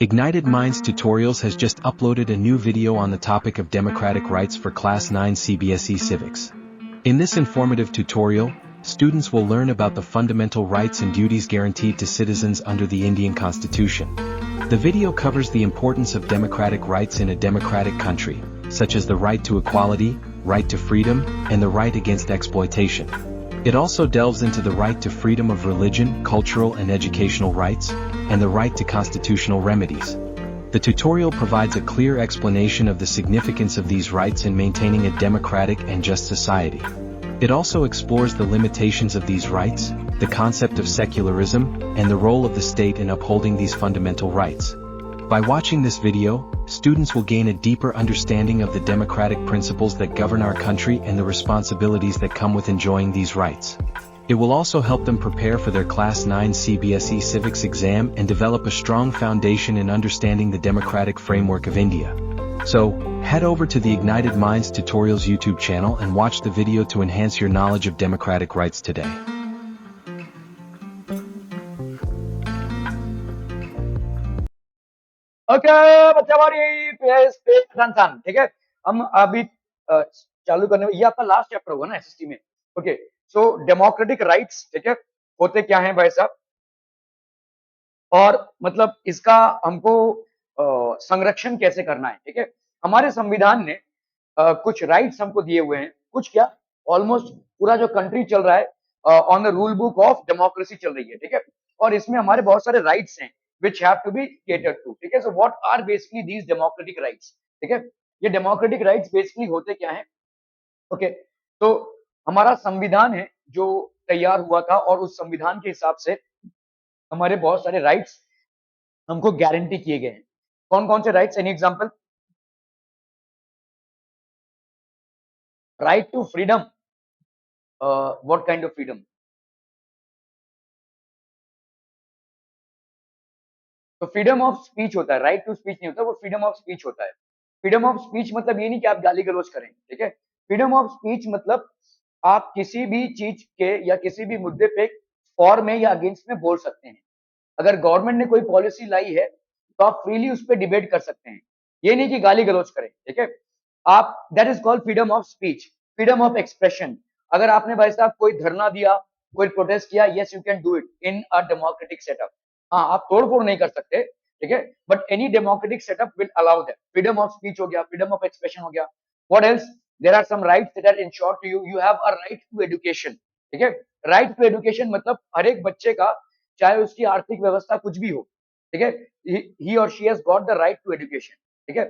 Ignited Minds Tutorials has just uploaded a new video on the topic of democratic rights for Class 9 CBSE Civics. In this informative tutorial, students will learn about the fundamental rights and duties guaranteed to citizens under the Indian Constitution. The video covers the importance of democratic rights in a democratic country, such as the right to equality, right to freedom, and the right against exploitation. It also delves into the right to freedom of religion, cultural and educational rights, and the right to constitutional remedies. The tutorial provides a clear explanation of the significance of these rights in maintaining a democratic and just society. It also explores the limitations of these rights, the concept of secularism, and the role of the state in upholding these fundamental rights. By watching this video, students will gain a deeper understanding of the democratic principles that govern our country and the responsibilities that come with enjoying these rights. It will also help them prepare for their Class 9 CBSE Civics exam and develop a strong foundation in understanding the democratic framework of India. So, head over to the Ignited Minds Tutorials YouTube channel and watch the video to enhance your knowledge of democratic rights today. Okay बच्चा हमारी पे सन ठीक है। हम अभी चालू करने में, ये आपका लास्ट चैप्टर होगा ना एसएसटी में। ओके, सो डेमोक्रेटिक राइट्स, ठीक है, होते क्या हैं भाई साहब, और मतलब इसका हमको संरक्षण कैसे करना है। ठीक है, हमारे संविधान ने कुछ राइट्स हमको दिए हुए हैं, कुछ क्या, ऑलमोस्ट पूरा जो कंट्री चल रहा है on the rule book of democracy चल रही है। ठीक है, और इसमें हमारे बहुत सारे राइट्स हैं which have to be catered to। ठीक है, so what are basically these democratic rights? ठीक है, ये डेमोक्रेटिक राइट्स बेसिकली होते क्या हैं। ओके, तो हमारा संविधान है जो तैयार हुआ था, और उस संविधान के हिसाब से हमारे बहुत सारे राइट्स हमको गारंटी किए गए हैं। कौन कौन से rights? Any example? Right to freedom, what kind of freedom? तो फ्रीडम ऑफ स्पीच होता है, राइट टू स्पीच नहीं होता, वो फ्रीडम ऑफ स्पीच होता है। फ्रीडम ऑफ स्पीच मतलब ये नहीं कि आप गाली गलौज करें। ठीक है, फ्रीडम ऑफ स्पीच मतलब आप किसी भी चीज के या किसी भी मुद्दे पे फॉर में या अगेंस्ट में बोल सकते हैं। अगर गवर्नमेंट ने कोई पॉलिसी लाई है तो आप फ्रीली उस पर डिबेट कर सकते हैं, ये नहीं कि गाली गलौज करें। ठीक है, आप, that is called freedom of speech, freedom of expression. अगर आपने भाई साहब कोई धरना दिया, कोई प्रोटेस्ट किया, yes you can do it in a democratic setup. हाँ, आप तोड़फोड़ नहीं कर सकते, ठीक है, but any democratic setup will allow that. Freedom of speech हो गया, फ्रीडम ऑफ एक्सप्रेशन हो गया। What else? There are some rights that are insured to you. You have a right to education. ठीक है, राइट टू एजुकेशन मतलब हर एक बच्चे का, चाहे उसकी आर्थिक व्यवस्था कुछ भी हो, ठीक है, ही और she has got the right to education. ठीक है,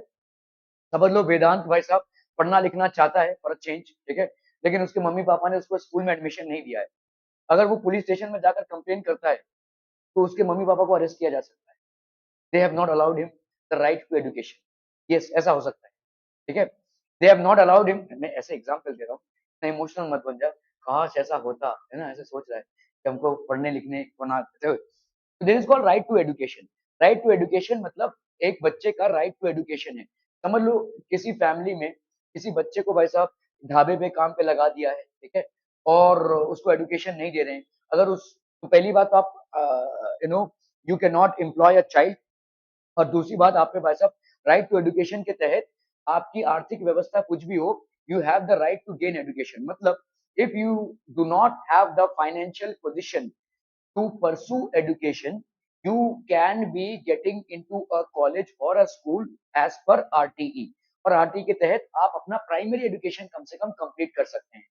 समझ लो वेदांत भाई साहब पढ़ना लिखना चाहता है फॉर अ चेंज, ठीक है, लेकिन उसके मम्मी पापा ने उसको स्कूल में एडमिशन नहीं दिया है। अगर वो पुलिस स्टेशन में जाकर कंप्लेन करता है तो उसके मम्मी पापा को अरेस्ट किया जा सकता है। They have not allowed him the right to education. Yes, ऐसा हो सकता है। ठीक है, they have not allowed him. मैं ऐसे एग्जांपल दे रहा हूँ, इतना इमोशनल मत बन जा। काश ऐसा होता है ना, ऐसे सोच रहा है कि हमको पढ़ने लिखने को ना। This is called right to education. Right to education मतलब एक बच्चे का राइट टू एजुकेशन है। समझ लो किसी फैमिली में किसी बच्चे को भाई साहब ढाबे पे काम पे लगा दिया है, ठीक है, और उसको एजुकेशन नहीं दे रहे हैं। अगर उस, तो पहली बात तो आप you can not employ a child, और दूसरी बात आप पे भाई साहब राइट टू एजुकेशन के तहत आपकी आर्थिक व्यवस्था कुछ भी हो, you have the right to gain education. मतलब if you do not have the financial position to pursue education, you can be getting into a college or a school as per RTE, और RTE के तहत आप अपना primary education कम से कम complete कर सकते हैं।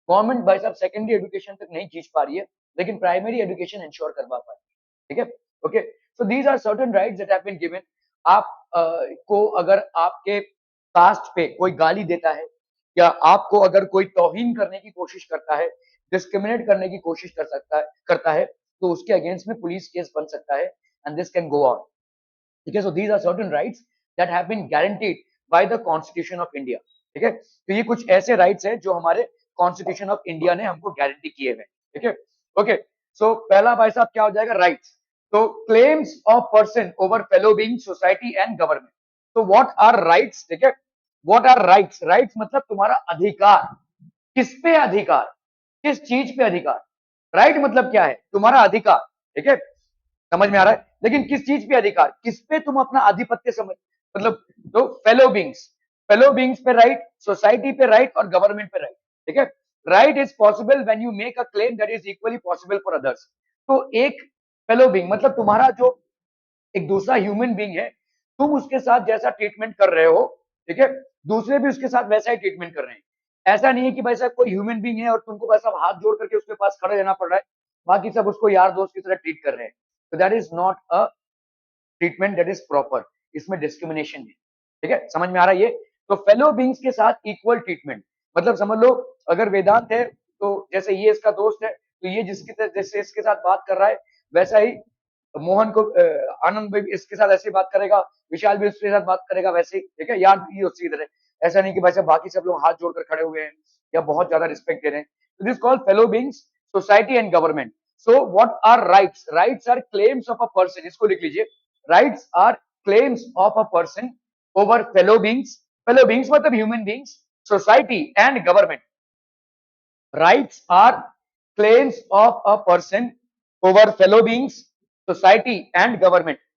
गवर्नमेंट भाई साहब सेकेंडरी एजुकेशन तक नहीं खींच पा रही है, लेकिन प्राइमरी एजुकेशन इंश्योर करवा पा रही है। ठीक है, okay, so these are certain rights that have been given. आप को अगर आपके कास्ट पे कोई गाली देता है, या आपको अगर कोई तौहीन करने की कोशिश करता है, डिस्क्रिमिनेट करने की कोशिश करता है, तो उसके अगेंस्ट में पुलिस केस बन सकता है, and this can go on. ठीक है, so these are certain rights that have been guaranteed by the constitution of India. ठीक है, तो ये कुछ ऐसे राइट्स हैं जो हमारे कॉन्स्टिट्यूशन ऑफ इंडिया ने हमको गारंटी किए हुए। ठीक है, ओके, सो पहला भाई साहब क्या हो जाएगा? राइट्स। तो claims of person over fellow being society and government. तो व्हाट आर राइट्स? ठीक है, व्हाट आर राइट्स? राइट्स मतलब तुम्हारा अधिकार। किस पे अधिकार? किस चीज पे अधिकार? राइट मतलब क्या है? तुम्हारा अधिकार। ठीक है, समझ में आ रहा है? लेकिन किस चीज पे अधिकार, किस पे तुम अपना आधिपत्य समझ, मतलब तो फेलो बींग्स पे राइट, सोसाइटी पे राइट और गवर्नमेंट पे राइट। ठीक है, right is possible when you make a claim that is equally possible for others. तो एक फेलो बींग मतलब तुम्हारा जो एक दूसरा ह्यूमन बींग है, तुम उसके साथ जैसा ट्रीटमेंट कर रहे हो, ठीक है, दूसरे भी उसके साथ वैसा ही ट्रीटमेंट कर रहे हैं। ऐसा नहीं है कि भाई साहब कोई ह्यूमन बींग है और तुमको बस अब हाथ जोड़ करके उसके पास खड़े रहना पड़ रहा है, बाकी सब उसको यार दोस्त की तरह ट्रीट कर रहे हैं। तो that is not a treatment that is proper, इसमें डिस्क्रिमिनेशन है। ठीक है, समझ में आ रहा है ये? तो फेलो बींग्स के साथ इक्वल ट्रीटमेंट, मतलब समझ लो अगर वेदांत है तो जैसे ये इसका दोस्त है, तो ये जैसे इसके साथ बात कर रहा है वैसा ही मोहन को आनंद भी इसके साथ ऐसे बात करेगा, विशाल भी उसके साथ बात करेगा वैसे ही। ठीक है, यार भी उसी की तरह। ऐसा नहीं कि भाई साहब बाकी सब लोग हाथ जोड़कर खड़े हुए हैं या बहुत ज्यादा रिस्पेक्ट दे रहे हैं। तो this called fellow beings, society and government. So what are rights? Rights are claims of a person, इसको लिख लीजिए। Rights are claims of a person over fellow beings, fellow beings मतलब human beings, society and government. Rights are claims of a person over fellow beings, society and government.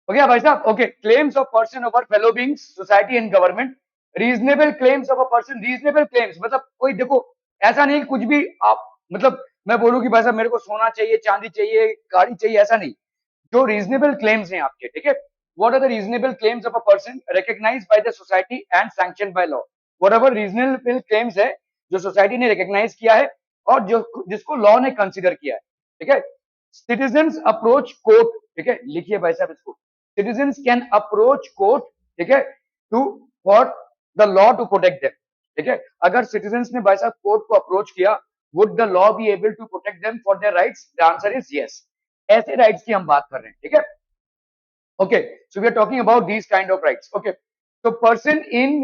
हो गया भाई साहब? Okay, claims of person over fellow beings, society and government. Reasonable claims of a person, reasonable claims मतलब कोई देखो ऐसा नहीं कुछ भी आप, मतलब मैं बोलूं कि भाई साहब मेरे को सोना चाहिए, चांदी चाहिए, गाड़ी चाहिए, ऐसा नहीं। जो रीजनेबल क्लेम्स हैं आपके, ठीक है, what are the reasonable claims of a person recognised by the society and sanctioned by law. Whatever reasonable claims है जो सोसाइटी ने रिकॉग्नाइज किया है और जो जिसको लॉ ने कंसीडर किया है। ठीक है, सिटीजन्स अप्रोच कोर्ट, ठीक है, लिखिए भाई साहब इसको। सिटीजन्स कैन अप्रोच कोर्ट, ठीक है, to for the law to protect them. ठीक है, अगर सिटीजन्स ने भाई साहब कोर्ट को अप्रोच किया, would the law be able to protect them for their rights? The answer is yes. ऐसे राइट्स की हम बात कर रहे हैं। ठीक है, okay, so we are talking about these kind of rights. Okay, तो पर्सन इन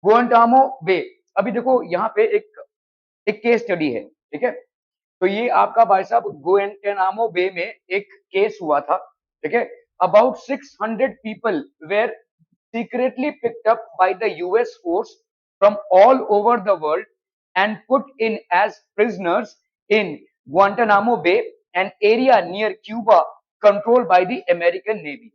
गुआंटानामो बे, अभी देखो यहाँ पे एक केस स्टडी है। ठीक है, तो ये आपका भाई साहब गुआंटानामो बे में एक केस हुआ था। ठीक है, about 600 people were secretly picked up by the US force from all over the world and put in as prisoners in Guantanamo Bay, an area near Cuba controlled by the American Navy.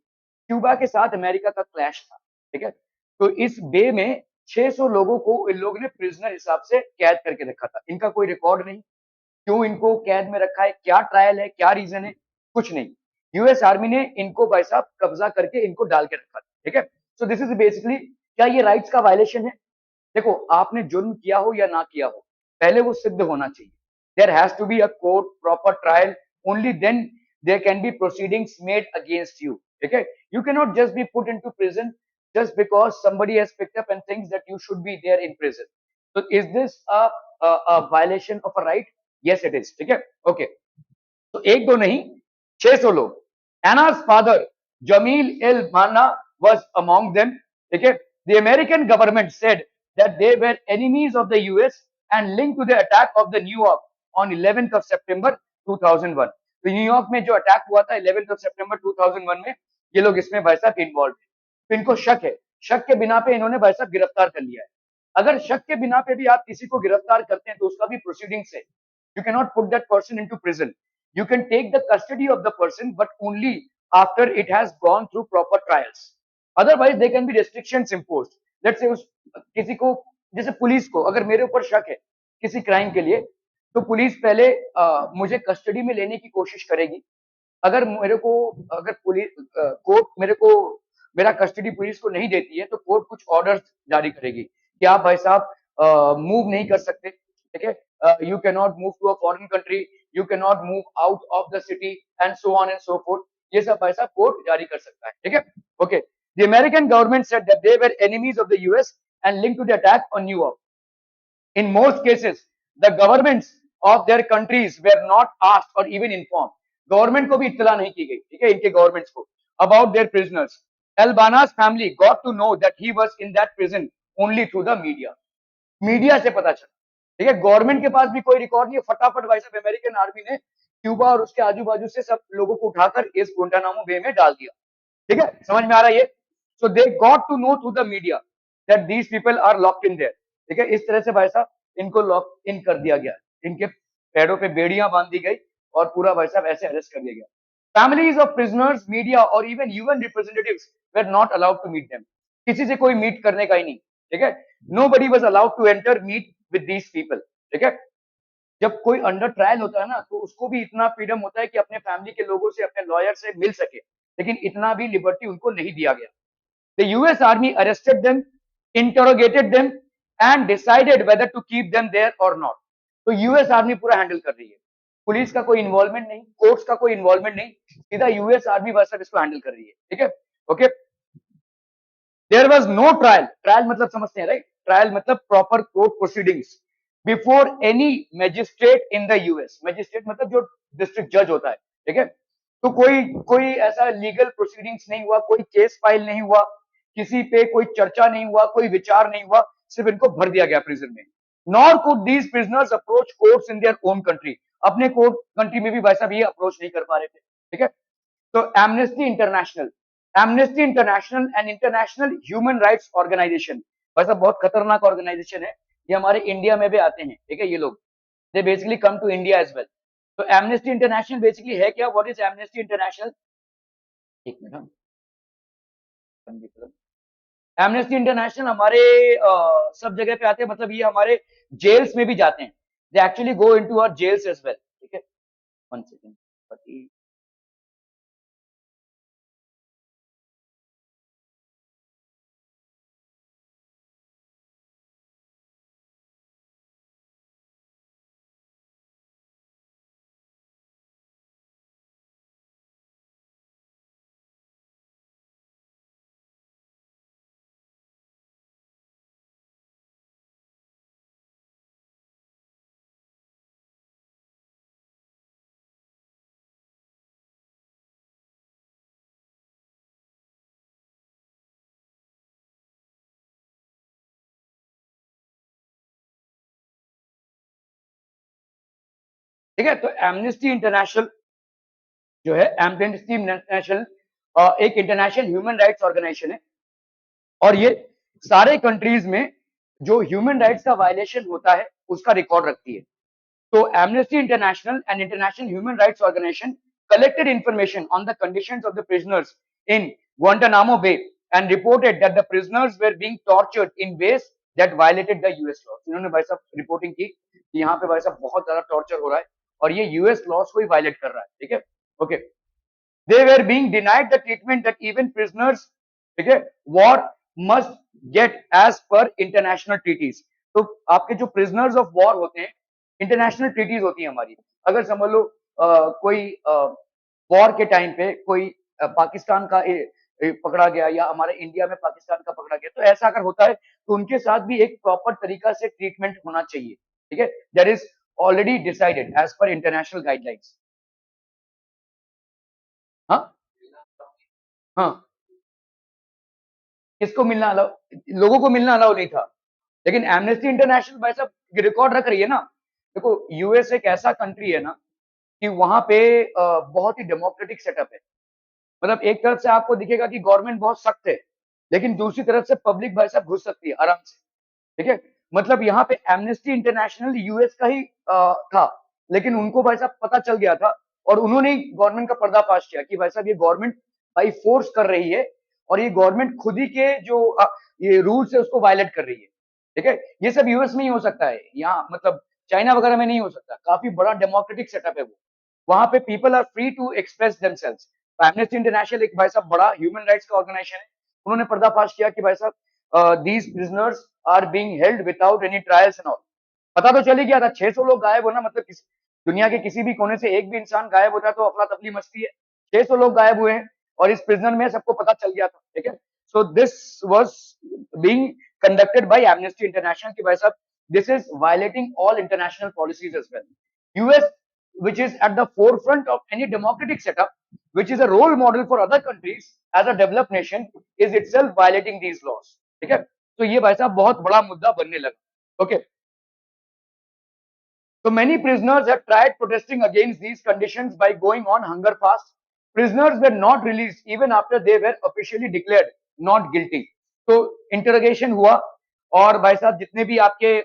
Cuba के साथ America का clash था। ठीक है, तो इस बे में 600 लोगों को इन लोगों ने प्रिजनर हिसाब से कैद करके रखा था। इनका कोई रिकॉर्ड नहीं, क्यों इनको कैद में रखा है, क्या ट्रायल है, क्या रीजन है, कुछ नहीं। यूएस आर्मी ने इनको भाई साहब कब्जा करके इनको डाल के रखा था। ठीक है, सो दिस इज बेसिकली, क्या ये राइट्स का वायलेशन है? देखो आपने जुर्म किया हो या ना किया हो, पहले वो सिद्ध होना चाहिए। There has to be a court proper trial, only then there can be proceedings made against you. ठीक है, you cannot just be put into prison just because somebody has picked up and thinks that you should be there in prison. So is this a violation of a right? Yes it is. ठीक है, okay, तो एक दो नहीं, 600 लोग। एना's father Jameel L माना was among them. ठीक है, The American government said that they were enemies of the US and linked to the attack of the New York on 11th of September 2001. तो न्यूयॉर्क में जो अटैक हुआ था 11th of September 2001 में, ये लोग इसमें भाई साहब इन्वॉल्व थे। तो इनको शक है, शक के बिना पे इन्होंने भाई साहब गिरफ्तार कर लिया है। अगर शक के बिना पे भी आप किसी को गिरफ्तार करते हैं तो उसका भी प्रोसीडिंग्स है। You cannot put that person into prison. You can take the custody of the person, but only after it has gone through proper trials. Otherwise, there can be restrictions imposed. Let's say उस किसी को, जैसे police को, अगर मेरे ऊपर शक है किसी क्राइम के लिए, तो पुलिस पहले मुझे कस्टडी में लेने की कोशिश करेगी। अगर मेरे को, अगर पुलिस कोर्ट मेरे को मेरा कस्टडी पुलिस को नहीं देती है, तो कोर्ट कुछ ऑर्डर्स जारी करेगी कि आप भाई साहब मूव नहीं कर सकते, ठीक है, you can not move to a foreign country, you can not move out of the city and so on and so forth. ये सब भाई साहब कोर्ट जारी कर सकता है, ठीक है। Okay, the American government said that they were enemies of the US and linked to the attack on New York. In most cases, the governments of their countries were not asked or even informed. Government को भी इत्तला नहीं की गई, ठीक है, इनके governments को, about their prisoners. Albana's family got to know that he was in that prison only through the media. Media से पता चला, ठीक है, गवर्नमेंट के पास भी कोई रिकॉर्ड नहीं है। फटाफट भाई साहब अमेरिकन आर्मी ने क्यूबा और उसके आजू बाजू से सब लोगों को उठाकर इस गुंटानामो बे में डाल दिया, ठीक है, समझ में आ रहा है ये। So they got to know through the media that these people are locked in there, ठीक है। इस तरह से भाई साहब इनको लॉक इन कर दिया गया, इनके पैरों पे बेड़ियां बांध दी गई और पूरा भाई साहब ऐसे अरेस्ट कर दिया गया। फैमिलीज ऑफ प्रिजनर्स, मीडिया और even UN representatives were not allowed to meet them. किसी से कोई मीट करने का ही नहीं, ठीक है। Nobody was allowed to enter meet with these people, ठीक है। जब कोई अंडर ट्रायल होता है ना, तो उसको भी इतना फ्रीडम होता है कि अपने फैमिली के लोगों से, अपने लॉयर से मिल सके, लेकिन इतना भी लिबर्टी उनको नहीं दिया गया। The US Army arrested them, interrogated them, and decided whether to keep them there or not. तो यूएस आर्मी पूरा हैंडल कर रही है, पुलिस का कोई इन्वॉल्वमेंट नहीं, कोर्ट्स का कोई इन्वॉल्वमेंट नहीं, सीधा यूएस आर्मी बस अब इसको हैंडल कर रही है, ठीक है। Okay, there was no trial. Trial मतलब समझते हैं, राइट? ट्रायल मतलब proper court proceedings before any magistrate in the US. Magistrate मतलब जो डिस्ट्रिक्ट जज होता है, ठीक है। तो कोई कोई ऐसा लीगल प्रोसीडिंग्स नहीं हुआ, कोई केस फाइल नहीं हुआ, किसी पे कोई चर्चा नहीं हुआ, कोई विचार नहीं हुआ, सिर्फ इनको भर दिया गया प्रिजन में। Nor could these prisoners approach courts in their own country. अपने कोर्ट कंट्री में भी भाई साहब ये अप्रोच नहीं कर पा रहे थे, ठीक है। तो Amnesty International and International Human Rights Organization, भाई साहब बहुत खतरनाक ऑर्गेनाइजेशन है, ये हमारे इंडिया में भी आते हैं, ठीक है। ये लोग they basically come to India as well. तो एमनेस्टी इंटरनेशनल बेसिकली है क्या? What is Amnesty International? एक मिनट, एमनेस्टी इंटरनेशनल हमारे सब जगह पे आते हैं, मतलब ये हमारे जेल्स में भी जाते हैं। They actually go into our jails as well, ठीक है। 1 सेकंड, ठीक है। तो एमनेस्टी इंटरनेशनल जो है, एमनेस्टी इंटरनेशनल एक इंटरनेशनल ह्यूमन राइट्स ऑर्गेनाइजेशन है, और ये सारे कंट्रीज में जो ह्यूमन राइट्स का वायलेशन होता है उसका रिकॉर्ड रखती है। तो Amnesty International and International Human Rights Organization collected information on the conditions of the prisoners in Guantanamo Bay and reported that the prisoners were being tortured in ways that violated the US laws. इन्होंने भाई साहब reporting की कि यहाँ पे भाई साहब बहुत ज्यादा टॉर्चर हो रहा है और ये यूएस लॉस को ही वायलेट कर रहा है, ठीक है। Okay, they were being denied the treatment that even prisoners, ठीक है, war must get as per international treaties. तो आपके जो prisoners of war होते हैं, इंटरनेशनल ट्रीटीज होती है हमारी। अगर समझ लो कोई वॉर के टाइम पे कोई पाकिस्तान का पकड़ा गया या हमारे इंडिया में पाकिस्तान का पकड़ा गया, तो ऐसा अगर होता है तो उनके साथ भी एक प्रॉपर तरीका से ट्रीटमेंट होना चाहिए, ठीक है। That is already decided as per international guidelines. हाँ हाँ, किसको मिलना अलाउ, लोगों को मिलना अलाउ नहीं था। लेकिन एमनेस्टी इंटरनेशनल भाई साहब रिकॉर्ड रख रही है ना। देखो यूएस एक ऐसा कंट्री है ना कि वहां पे बहुत ही डेमोक्रेटिक सेटअप है। मतलब एक तरफ से आपको दिखेगा कि गवर्नमेंट बहुत सख्त है, लेकिन दूसरी तरफ से पब्लिक भाई साहब घुस सकती है आराम से। ठीक है, मतलब यहाँ पे एमनेस्टी इंटरनेशनल यूएस का ही था, लेकिन उनको भाई साहब पता चल गया था और उन्होंने गवर्नमेंट का पर्दाफाश किया कि भाई साहब ये गवर्नमेंट भाई फोर्स कर रही है और ये गवर्नमेंट खुद ही के जो ये रूल्स है उसको वायलेट कर रही है। ठीक है, ये सब यूएस में ही हो सकता है, यहाँ मतलब चाइना वगैरह में नहीं हो सकता। काफी बड़ा डेमोक्रेटिक सेटअप है वो, वहां पे people are free to express themselves. Amnesty International एक भाई साहब बड़ा ह्यूमन राइट्स का ऑर्गेनाइजेशन है, उन्होंने पर्दाफाश किया कि भाई साहब these prisoners are being held without any trials and all. पता तो चल ही गया था, 600 लोग गायब होना मतलब दुनिया के किसी भी कोने से एक भी इंसान गायब होता है तो अफरा तफरी मचती है। 600 लोग गायब हुए हैं और इस प्रिजनर में सबको पता चल गया था। ठीक है, so this was being conducted by Amnesty International कि भाई साहब this is violating all international policies as well. US which is at the forefront of any democratic setup, which is a role model for other countries as a developed nation, is itself violating these laws. ठीक है, तो ये भाई साहब बहुत बड़ा मुद्दा बनने लगा। Okay, so many prisoners have tried protesting against these conditions by going on hunger fast. Prisoners were not released even after they were officially declared not guilty. तो इंटरोगेशन हुआ और भाई साहब जितने भी आपके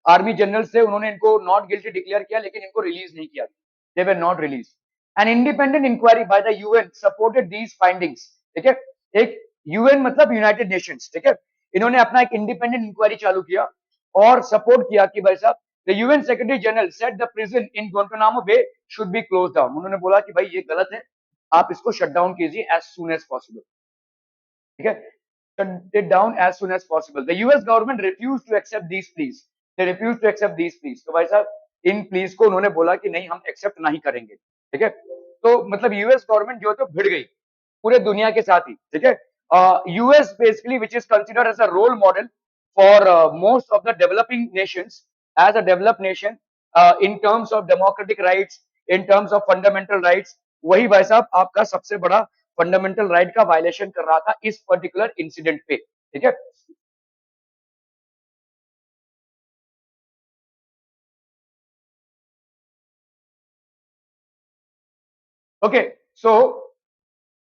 आर्मी जनरल्स थे उन्होंने इनको नॉट गिल्टी डिक्लेयर किया, लेकिन इनको रिलीज नहीं किया। They were not release. An independent inquiry by the UN supported these findings. ठीक है, एक यूएन मतलब यूनाइटेड नेशंस। ठीक है, इन्होंने अपना एक इंडिपेंडेंट इंक्वायरी चालू किया और सपोर्ट किया कि भाई साहब the UN secretary general said the prison in Guantanamo Bay should be close down. उन्होंने बोला कि भाई ये गलत है, आप इसको शट डाउन कीजिए एज सून एज पॉसिबल। ठीक है, shut it down as soon as possible. The US government refused to accept these pleas. They refused to accept these pleas. तो भाई साहब इन प्लीज को उन्होंने बोला कि नहीं हम एक्सेप्ट नहीं करेंगे। ठीक है, तो मतलब यूएस गवर्नमेंट जो है तो भिड़ गई पूरे दुनिया के साथ ही। ठीक है, US basically which is considered as a role model for most of the developing nations as a developed nation in terms of democratic rights, in terms of fundamental rights. वही भाई साहब आपका सबसे बड़ा फंडामेंटल राइट का violation कर रहा था इस पर्टिकुलर इंसिडेंट पे। ठीक है, okay, so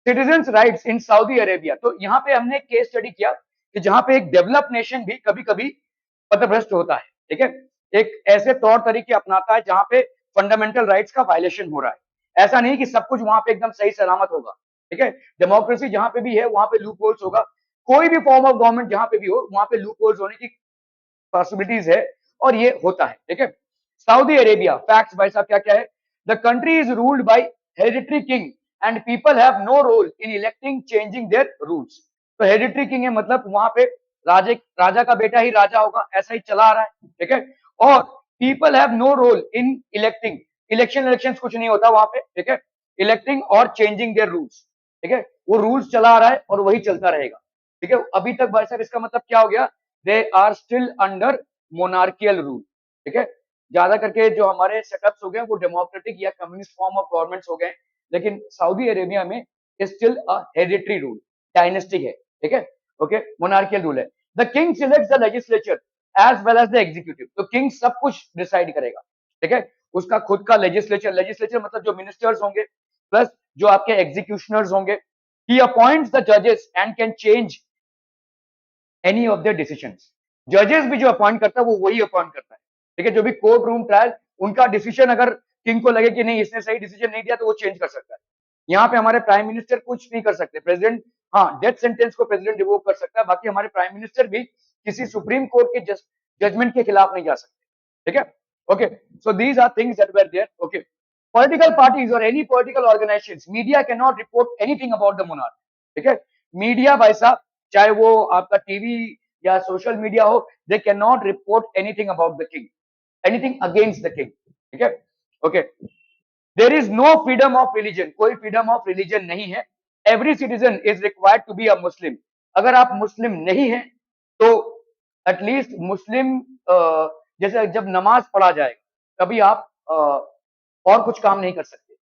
citizens rights in Saudi Arabia. तो यहाँ पे हमने केस स्टडी किया कि जहां पे एक डेवलप नेशन भी कभी कभी पथभ्रष्ट होता है। ठीक है, एक ऐसे तौर तरीके अपनाता है जहां पे फंडामेंटल राइट्स का वायलेशन हो रहा है। ऐसा नहीं कि सब कुछ वहां पे एकदम सही सलामत होगा। ठीक है, डेमोक्रेसी जहां पे भी है वहां पे लूप होल्स होगा। कोई भी फॉर्म ऑफ गवर्नमेंट जहां पे भी हो वहां पे लूप होल्स होने की पॉसिबिलिटीज है और ये होता है। ठीक है, सऊदी अरेबिया फैक्ट्स भाई साहब क्या क्या है। The country is ruled by hereditary king and people have no role in electing changing their rules. तो हेरिडिटरी किंग है मतलब वहां पे राजा का बेटा ही राजा होगा, ऐसा ही चला आ रहा है। ठीक है, और people have no role in electing, election कुछ नहीं होता वहां पे। ठीक है, इलेक्टिंग और चेंजिंग देयर रूल्स। ठीक है, वो रूल्स चला आ रहा है और वही चलता रहेगा। ठीक है, अभी तक भाई साहब इसका मतलब क्या हो गया, they are still under monarchial rule. ठीक है, ज्यादा करके जो हमारे सेटअप्स हो गए वो डेमोक्रेटिक या कम्युनिस्ट फॉर्म ऑफ गवर्नमेंट्स हो गए, लेकिन सऊदी अरेबिया में still a hereditary rule, dynastic है। ठीक है, ओके, मोनार्कियल रूल है। The king selects the legislature as well as the executive. तो किंग सब कुछ डिसाइड करेगा। ठीक है, उसका खुद का लेजिस्लेचर, लेजिस्लेचर मतलब जो मिनिस्टर्स होंगे प्लस जो आपके एग्जीक्यूशनर्स होंगे। ही अपॉइंट्स द जजेस and can change any of their decisions. जजेस भी जो अपॉइंट करता है वो वही अपॉइंट करता है। ठीक है, जो भी कोर्ट रूम ट्रायल उनका डिसीजन अगर किंग को लगे कि नहीं इसने सही डिसीजन नहीं दिया तो वो चेंज कर सकता है। यहाँ पे हमारे प्राइम मिनिस्टर कुछ नहीं कर सकते। प्रेसिडेंट हाँ डेथ सेंटेंस को प्रेसिडेंट रिवोक कर सकता है, बाकी हमारे प्राइम मिनिस्टर भी किसी सुप्रीम कोर्ट के जजमेंट के खिलाफ नहीं जा सकते। ठीक है, okay, so these are things that were there. Okay, political parties और any political organisations, media can not report anything about the monarch. ठीक है, मीडिया भाई साहब चाहे वो आपका टीवी या सोशल मीडिया हो, they can not report anything about the king, anything against the king. ठीक है, okay, there is no freedom of religion, कोई फ्रीडम ऑफ रिलीजन नहीं है। Every citizen is required to be a Muslim. अगर आप मुस्लिम नहीं है तो एटलीस्ट मुस्लिम जैसे जब नमाज पढ़ा जाए तभी आप और कुछ काम नहीं कर सकते।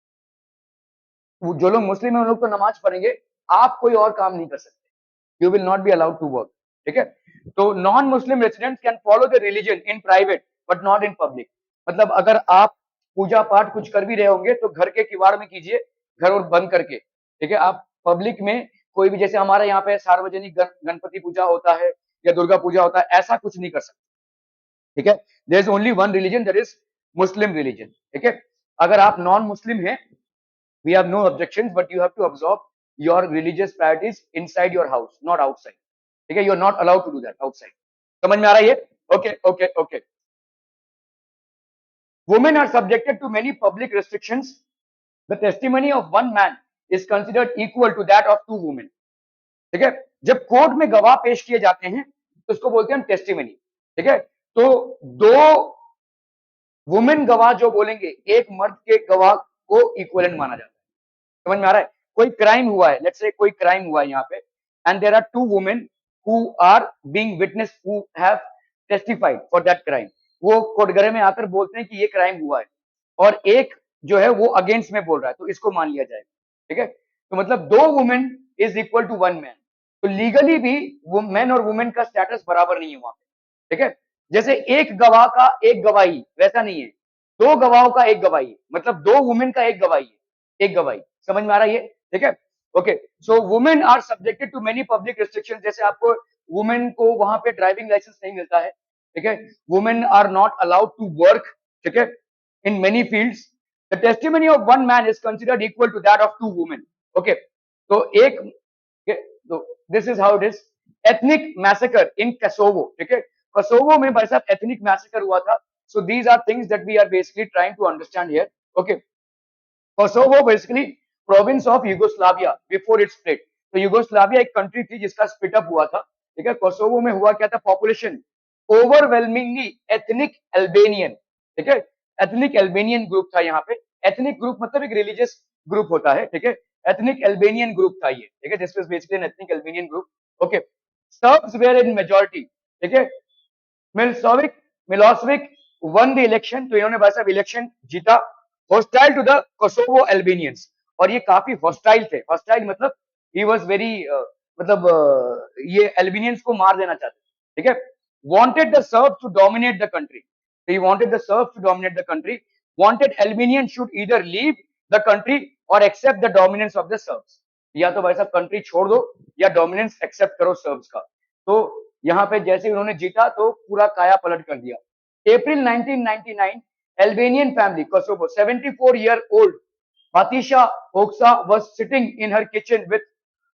जो लोग मुस्लिम है उन लोग तो नमाज पढ़ेंगे, आप कोई और काम नहीं कर सकते, you will not be allowed to work, ठीक है। तो non Muslim residents can follow the religion in private but not in public. मतलब अगर आप पूजा पाठ कुछ कर भी रहे होंगे तो घर के किवाड़ में कीजिए, घर और बंद करके, ठीक है। आप पब्लिक में कोई भी, जैसे हमारे यहाँ पे सार्वजनिक गणपति पूजा होता है या दुर्गा पूजा होता है, ऐसा कुछ नहीं कर सकते, ठीक है। There is only one religion, that is Muslim religion, ठीक है। अगर आप नॉन मुस्लिम हैं, we have no objections, but you have to absorb your religious priorities inside your house, not outside, ठीक है। you are not allowed to do that outside। समझ में आ रहा है ये? Okay okay okay. women are subjected to many public restrictions, the testimony of one man is considered equal to that of two women, ठीक है। जब court में गवाह पेश किए जाते हैं तो उसको बोलते हैं टेस्टिमनी, ठीक है। तो दो वुमेन गवाह जो बोलेंगे, एक मर्द के गवाह को इक्वलेंट माना जाता है। समझ में आ रहा है? कोई क्राइम हुआ है, लेट्स से कोई क्राइम हुआ है यहाँ पे, and there are two women who are being witness who have testified for that crime. वो कोटगरे में आकर बोलते हैं कि ये क्राइम हुआ है, और एक जो है वो अगेंस्ट में बोल रहा है, तो इसको मान लिया जाएगा, ठीक है। तो मतलब दो women is equal to one man. तो लीगली भी मैन और वुमेन का स्टेटस बराबर नहीं है वहां पे, ठीक है। जैसे एक गवाह का एक गवाही, वैसा नहीं है। दो गवाहों का एक गवाही, मतलब दो वुमेन का एक गवाही है, एक गवाही। समझ में आ रहा है ये? ठीक है, okay. So women are subjected to many public restriction. जैसे आपको वुमेन को वहां पे ड्राइविंग लाइसेंस नहीं मिलता है, ठीक है। Women are not allowed to work, ठीक है, in many fields. The testimony of one man is considered equal to that of two women, okay. तो एक, तो this is how it is. Ethnic massacre in Kosovo, ठीक है। Kosovo में भाई साहब एथनिक मैसेकर हुआ था। So these are things that we are basically trying to understand here. Okay. Kosovo basically province of Yugoslavia before its split. तो Yugoslavia एक country थी जिसका स्प्लिट अप हुआ था, ठीक है। कोसोवो में हुआ क्या था? पॉपुलेशन ओवरवेलमिंगली एथनिक अल्बेनियन, ठीक है। एथनिक अल्बेनियन ग्रुप था यहाँ पे। एथनिक ग्रुप मतलब एक रिलीजियस ग्रुप होता है, ठीक है। एथनिक अल्बेनियन ग्रुप था ये, ठीक है। This was basically an ethnic Albanian group, okay. Serbs were in majority, ठीक है। मिलोसेविक वन द इलेक्शन, तो इन्होंने भाई साहब इलेक्शन जीता। हॉस्टाइल टू द कोसोवो अल्बेनियंस, और ये काफी हॉस्टाइल थे। हॉस्टाइल मतलब ही वाज वेरी, मतलब ये अल्बेनियंस को मार देना चाहते, ठीक है। Wanted the Serbs to dominate the country, he wanted the Serbs to dominate the country, wanted Albanians should either leave the country or accept the dominance of the Serbs। या तो भाई साहब कंट्री छोड़ दो या डोमिनेंस एक्सेप्ट करो shrubs का। तो यहाँ पे जैसे उन्होंने जीता तो पूरा काया पलट कर दिया। अप्रैल 1999 Albanian family Kosovo 74-year-old Batisha Oksa was sitting in her kitchen with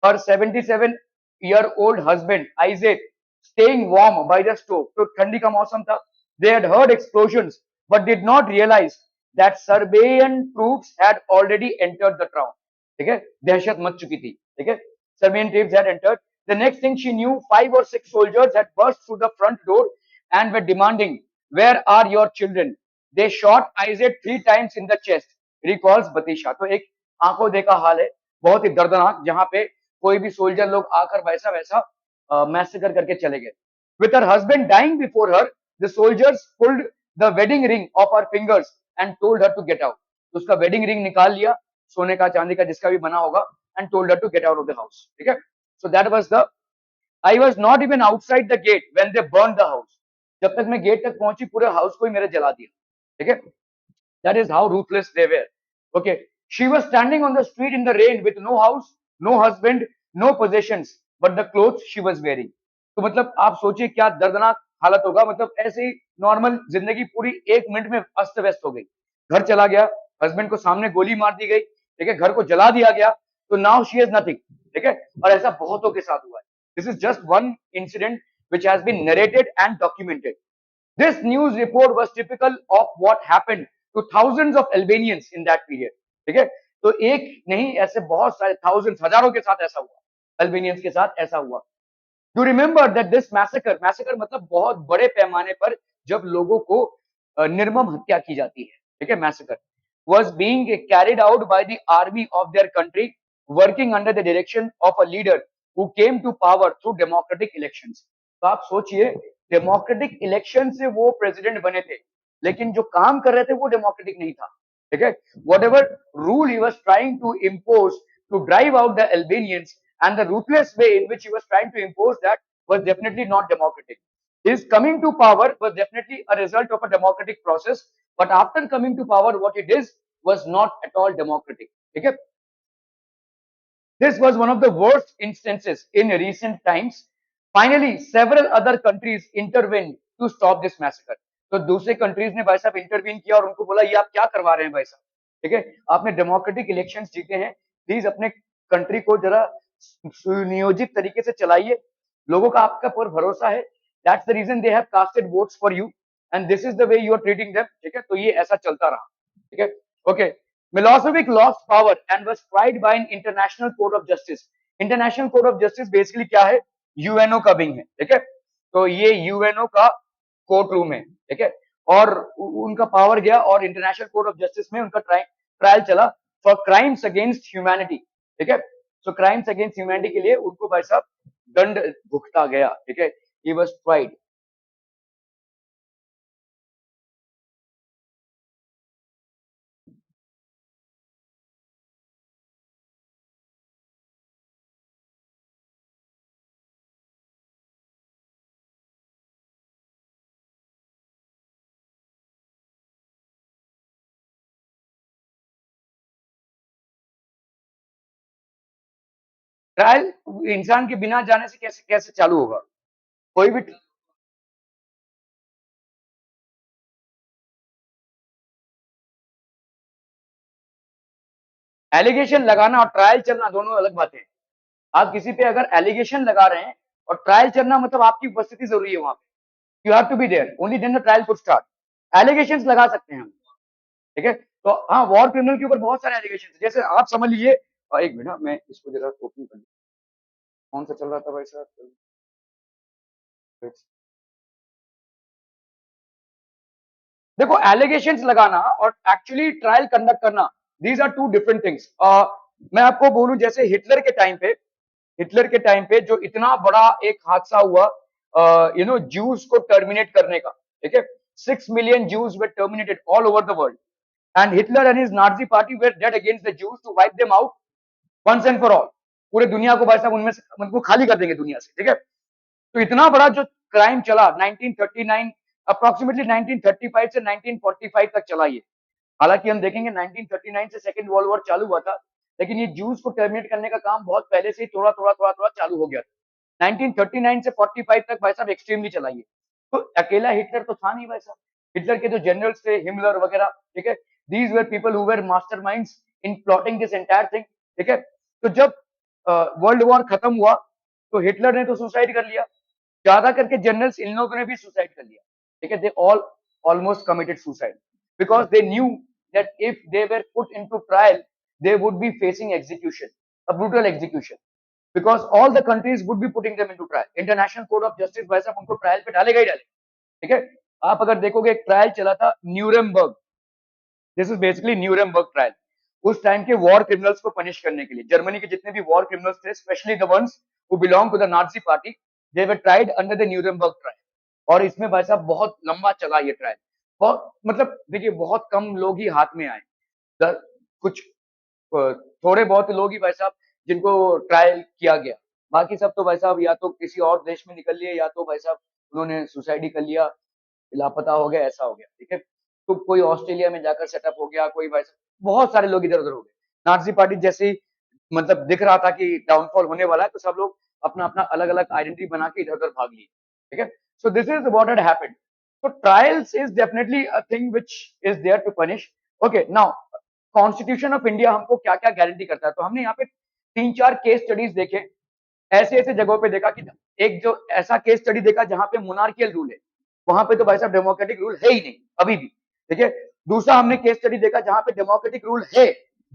her 77-year-old husband Isaac, staying warm by the stove। तो ठंडी का मौसम था। They had heard explosions but did not realize that Serbian troops had already entered the town। ठीक है, दहशत much चुकी थी, ठीक है। Serbian troops had entered। The next thing she knew, 5 or 6 soldiers had burst through the front door and were demanding, "Where are your children?" They shot Isaac 3 times in the chest, recalls Batisha। तो एक आंखों देखा हाल है, बहुत ही दर्दनाक, जहां पे कोई भी सोल्जर लोग आकर वैसा वैसा मैसेकर करके चले गए। With her husband dying before her, the soldiers pulled the wedding ring off her fingers and told her to get out। तो उसका वेडिंग रिंग निकाल लिया, सोने का चांदी का जिसका भी बना होगा, and told her to get out of the house, ठीक है। So that was the, I was not even outside the gate when they burned the house। जब तक मैं गेट तक पहुंची पूरे हाउस को ही मेरे जला दिया, ठीक है। That is how ruthless they were, okay। She was standing on the street in the rain with no house, no husband, no possessions but the clothes she was wearing। तो मतलब आप सोचिए क्या दर्दनाक हालत होगा। मतलब ऐसे ही नॉर्मल जिंदगी पूरी 1 मिनट में अस्त व्यस्त हो गई। घर चला गया, हस्बैंड को सामने गोली मार दी गई, ठीक है, घर को जला दिया गया, तो नाउ शी इज नथिंग, ठीक है। और ऐसा बहुतों के साथ हुआ है। This is just one incident which has been narrated and documented। This news report was typical of what happened to thousands of Albanians in that period, ठीक है। तो एक नहीं, ऐसे बहुत सारे thousands, हजारों के साथ ऐसा हुआ, अल्बेनियंस के साथ ऐसा हुआ। You remember that this massacre, massacre मतलब बहुत बड़े पैमाने पर जब लोगों को निर्मम हत्या की जाती है, ठीक है, massacre was being carried out by the army of their country working under the direction of a leader who came to power through democratic elections। तो आप सोचिए, डेमोक्रेटिक इलेक्शन से वो प्रेसिडेंट बने थे, लेकिन जो काम कर रहे थे वो डेमोक्रेटिक नहीं था, ठीक है। Whatever rule he was trying to impose to drive out the Albanians, and the ruthless way in which he was trying to impose that was definitely not democratic. His coming to power was definitely a result of a democratic process, but after coming to power, what he did was not at all democratic. Okay? This was one of the worst instances in recent times. Finally, several other countries intervened to stop this massacre. तो दूसरे countries ने भाई साहब intervene किया और उनको बोला ये आप क्या करवा रहे हैं भाई साहब, ठीक है, आपने डेमोक्रेटिक इलेक्शंस जीते हैं, प्लीज अपने कंट्री को जरा सुनियोजित तरीके से चलाइए, लोगों का आपका पर भरोसा है, that's the reason they have casted votes for you and this is the way you are treating them, ठीक है, तो ये ऐसा चलता रहा, ठीक है, okay. Milosevic lost power and was tried by an international court of justice. International court of justice basically क्या है, यूएनओ का विंग है, ठीक है, तो ये यूएनओ का कोर्ट रूम है, ठीक है, और उनका पावर गया और इंटरनेशनल कोर्ट ऑफ जस्टिस में उनका ट्रायल चला फॉर क्राइम्स अगेंस्ट ह्यूमैनिटी, ठीक है, सो क्राइम्स अगेंस्ट ह्यूमैनिटी के लिए उनको भाई साहब दंड भुगता गया, ठीक है, ही वाज ट्राइड। ट्रायल इंसान के बिना जाने से कैसे कैसे चालू होगा, कोई भी एलिगेशन लगाना और ट्रायल चलना दोनों अलग बातें हैं। आप किसी पे अगर एलिगेशन लगा रहे हैं और ट्रायल चलना मतलब आपकी उपस्थिति जरूरी है वहां पे, you have to be there, only then the trial could start. Allegation लगा सकते हैं हम, ठीक है, तो हाँ वॉर क्रिमिनल के ऊपर बहुत सारे एलिगेशन, जैसे आप समझ लीजिए, एक मिनट मैं इसको जरा ओपन कर, कौन सा चल रहा था भाई साहब, देखो एलिगेशन लगाना और एक्चुअली ट्रायल कंडक्ट करना, these are two different things. मैं आपको बोलूं जैसे हिटलर के टाइम पे जो इतना बड़ा एक हादसा हुआ, ज्यूज को टर्मिनेट करने का, ठीक है, 6 million Jews were terminated all over the world, and Hitler and his Nazi party were dead against the Jews to wipe them out once and for all। पूरे दुनिया को भाई साहब उनमें से उनको खाली कर देंगे दुनिया से, ठीक है, तो इतना बड़ा जो क्राइम चला 1939 अप्रोक्सीमेटली 1935 से 1945 तक चला ये। हालांकि हम देखेंगे 1939 से सेकेंड वर्ल्ड वॉर चालू हुआ था, लेकिन ये जूस को टर्मिनेट करने का काम बहुत पहले से ही थोड़ा थोड़ा थोड़ा थोड़ा चालू हो गया था। 1939 से 45 तक भाई साहब एक्सट्रीमली चलाइए, तो अकेला हिटलर तो था नहीं भाई साहब, हिटलर के जो जनरल्स थे हिमलर वगैरह, ठीक है, these were people who were masterminds in plotting this entire thing, ठीक है, तो जब वर्ल्ड वॉर खत्म हुआ तो हिटलर ने तो सुसाइड कर लिया, ज्यादा करके जनरल्स इन लोगों ने भी सुसाइड कर लिया, ठीक है, they all almost committed suicide because they knew that if they were put into trial they would be facing execution, a brutal execution, because all the countries would be putting them into trial। International court of justice भाई साहब उनको trial पे डालेगा ही डालेगा, ठीक है, आप अगर देखोगे एक ट्रायल चला था Nuremberg, this is basically Nuremberg trial, उस टाइम के वॉर क्रिमिनल्स को पनिश करने के लिए जर्मनी के जितने भी वॉर क्रिमिनल्स थे, specially the ones who belong to the Nazi party, they were tried under the Nuremberg trial. और इसमें भाई साहब बहुत लंबा चला ये ट्रायल, बहुत मतलब देखिए बहुत कम लोग ही हाथ में आए, कुछ थोड़े बहुत लोग ही भाई साहब जिनको ट्रायल किया गया, बाकी सब तो भाई साहब या तो किसी और देश में निकल लिए या तो भाई साहब उन्होंने सुसाइड ही कर लिया, लापता हो गया, ऐसा हो गया, ठीक है, तो कोई ऑस्ट्रेलिया में जाकर सेटअप हो गया, कोई भाई साहब बहुत सारे लोग इधर उधर हो गए। नाजी पार्टी जैसे ही मतलब दिख रहा था कि डाउनफॉल होने वाला है तो सब लोग अपना अपना अलग अलग आइडेंटिटी बना के इधर उधर भाग लिए, ठीक है, so this is what had happened. So trials is definitely a thing which is there to punish. Okay, now constitution of India हमको क्या क्या गारंटी करता है, तो हमने यहाँ पे 3-4 केस स्टडीज देखे, ऐसे ऐसे जगहों पे देखा कि एक जो ऐसा केस स्टडी देखा जहां पे मोनार्कियल रूल है, वहां पे तो भाई साहब डेमोक्रेटिक रूल है ही नहीं अभी भी, ठीक है। दूसरा हमने केस स्टडी देखा जहां पे डेमोक्रेटिक रूल है,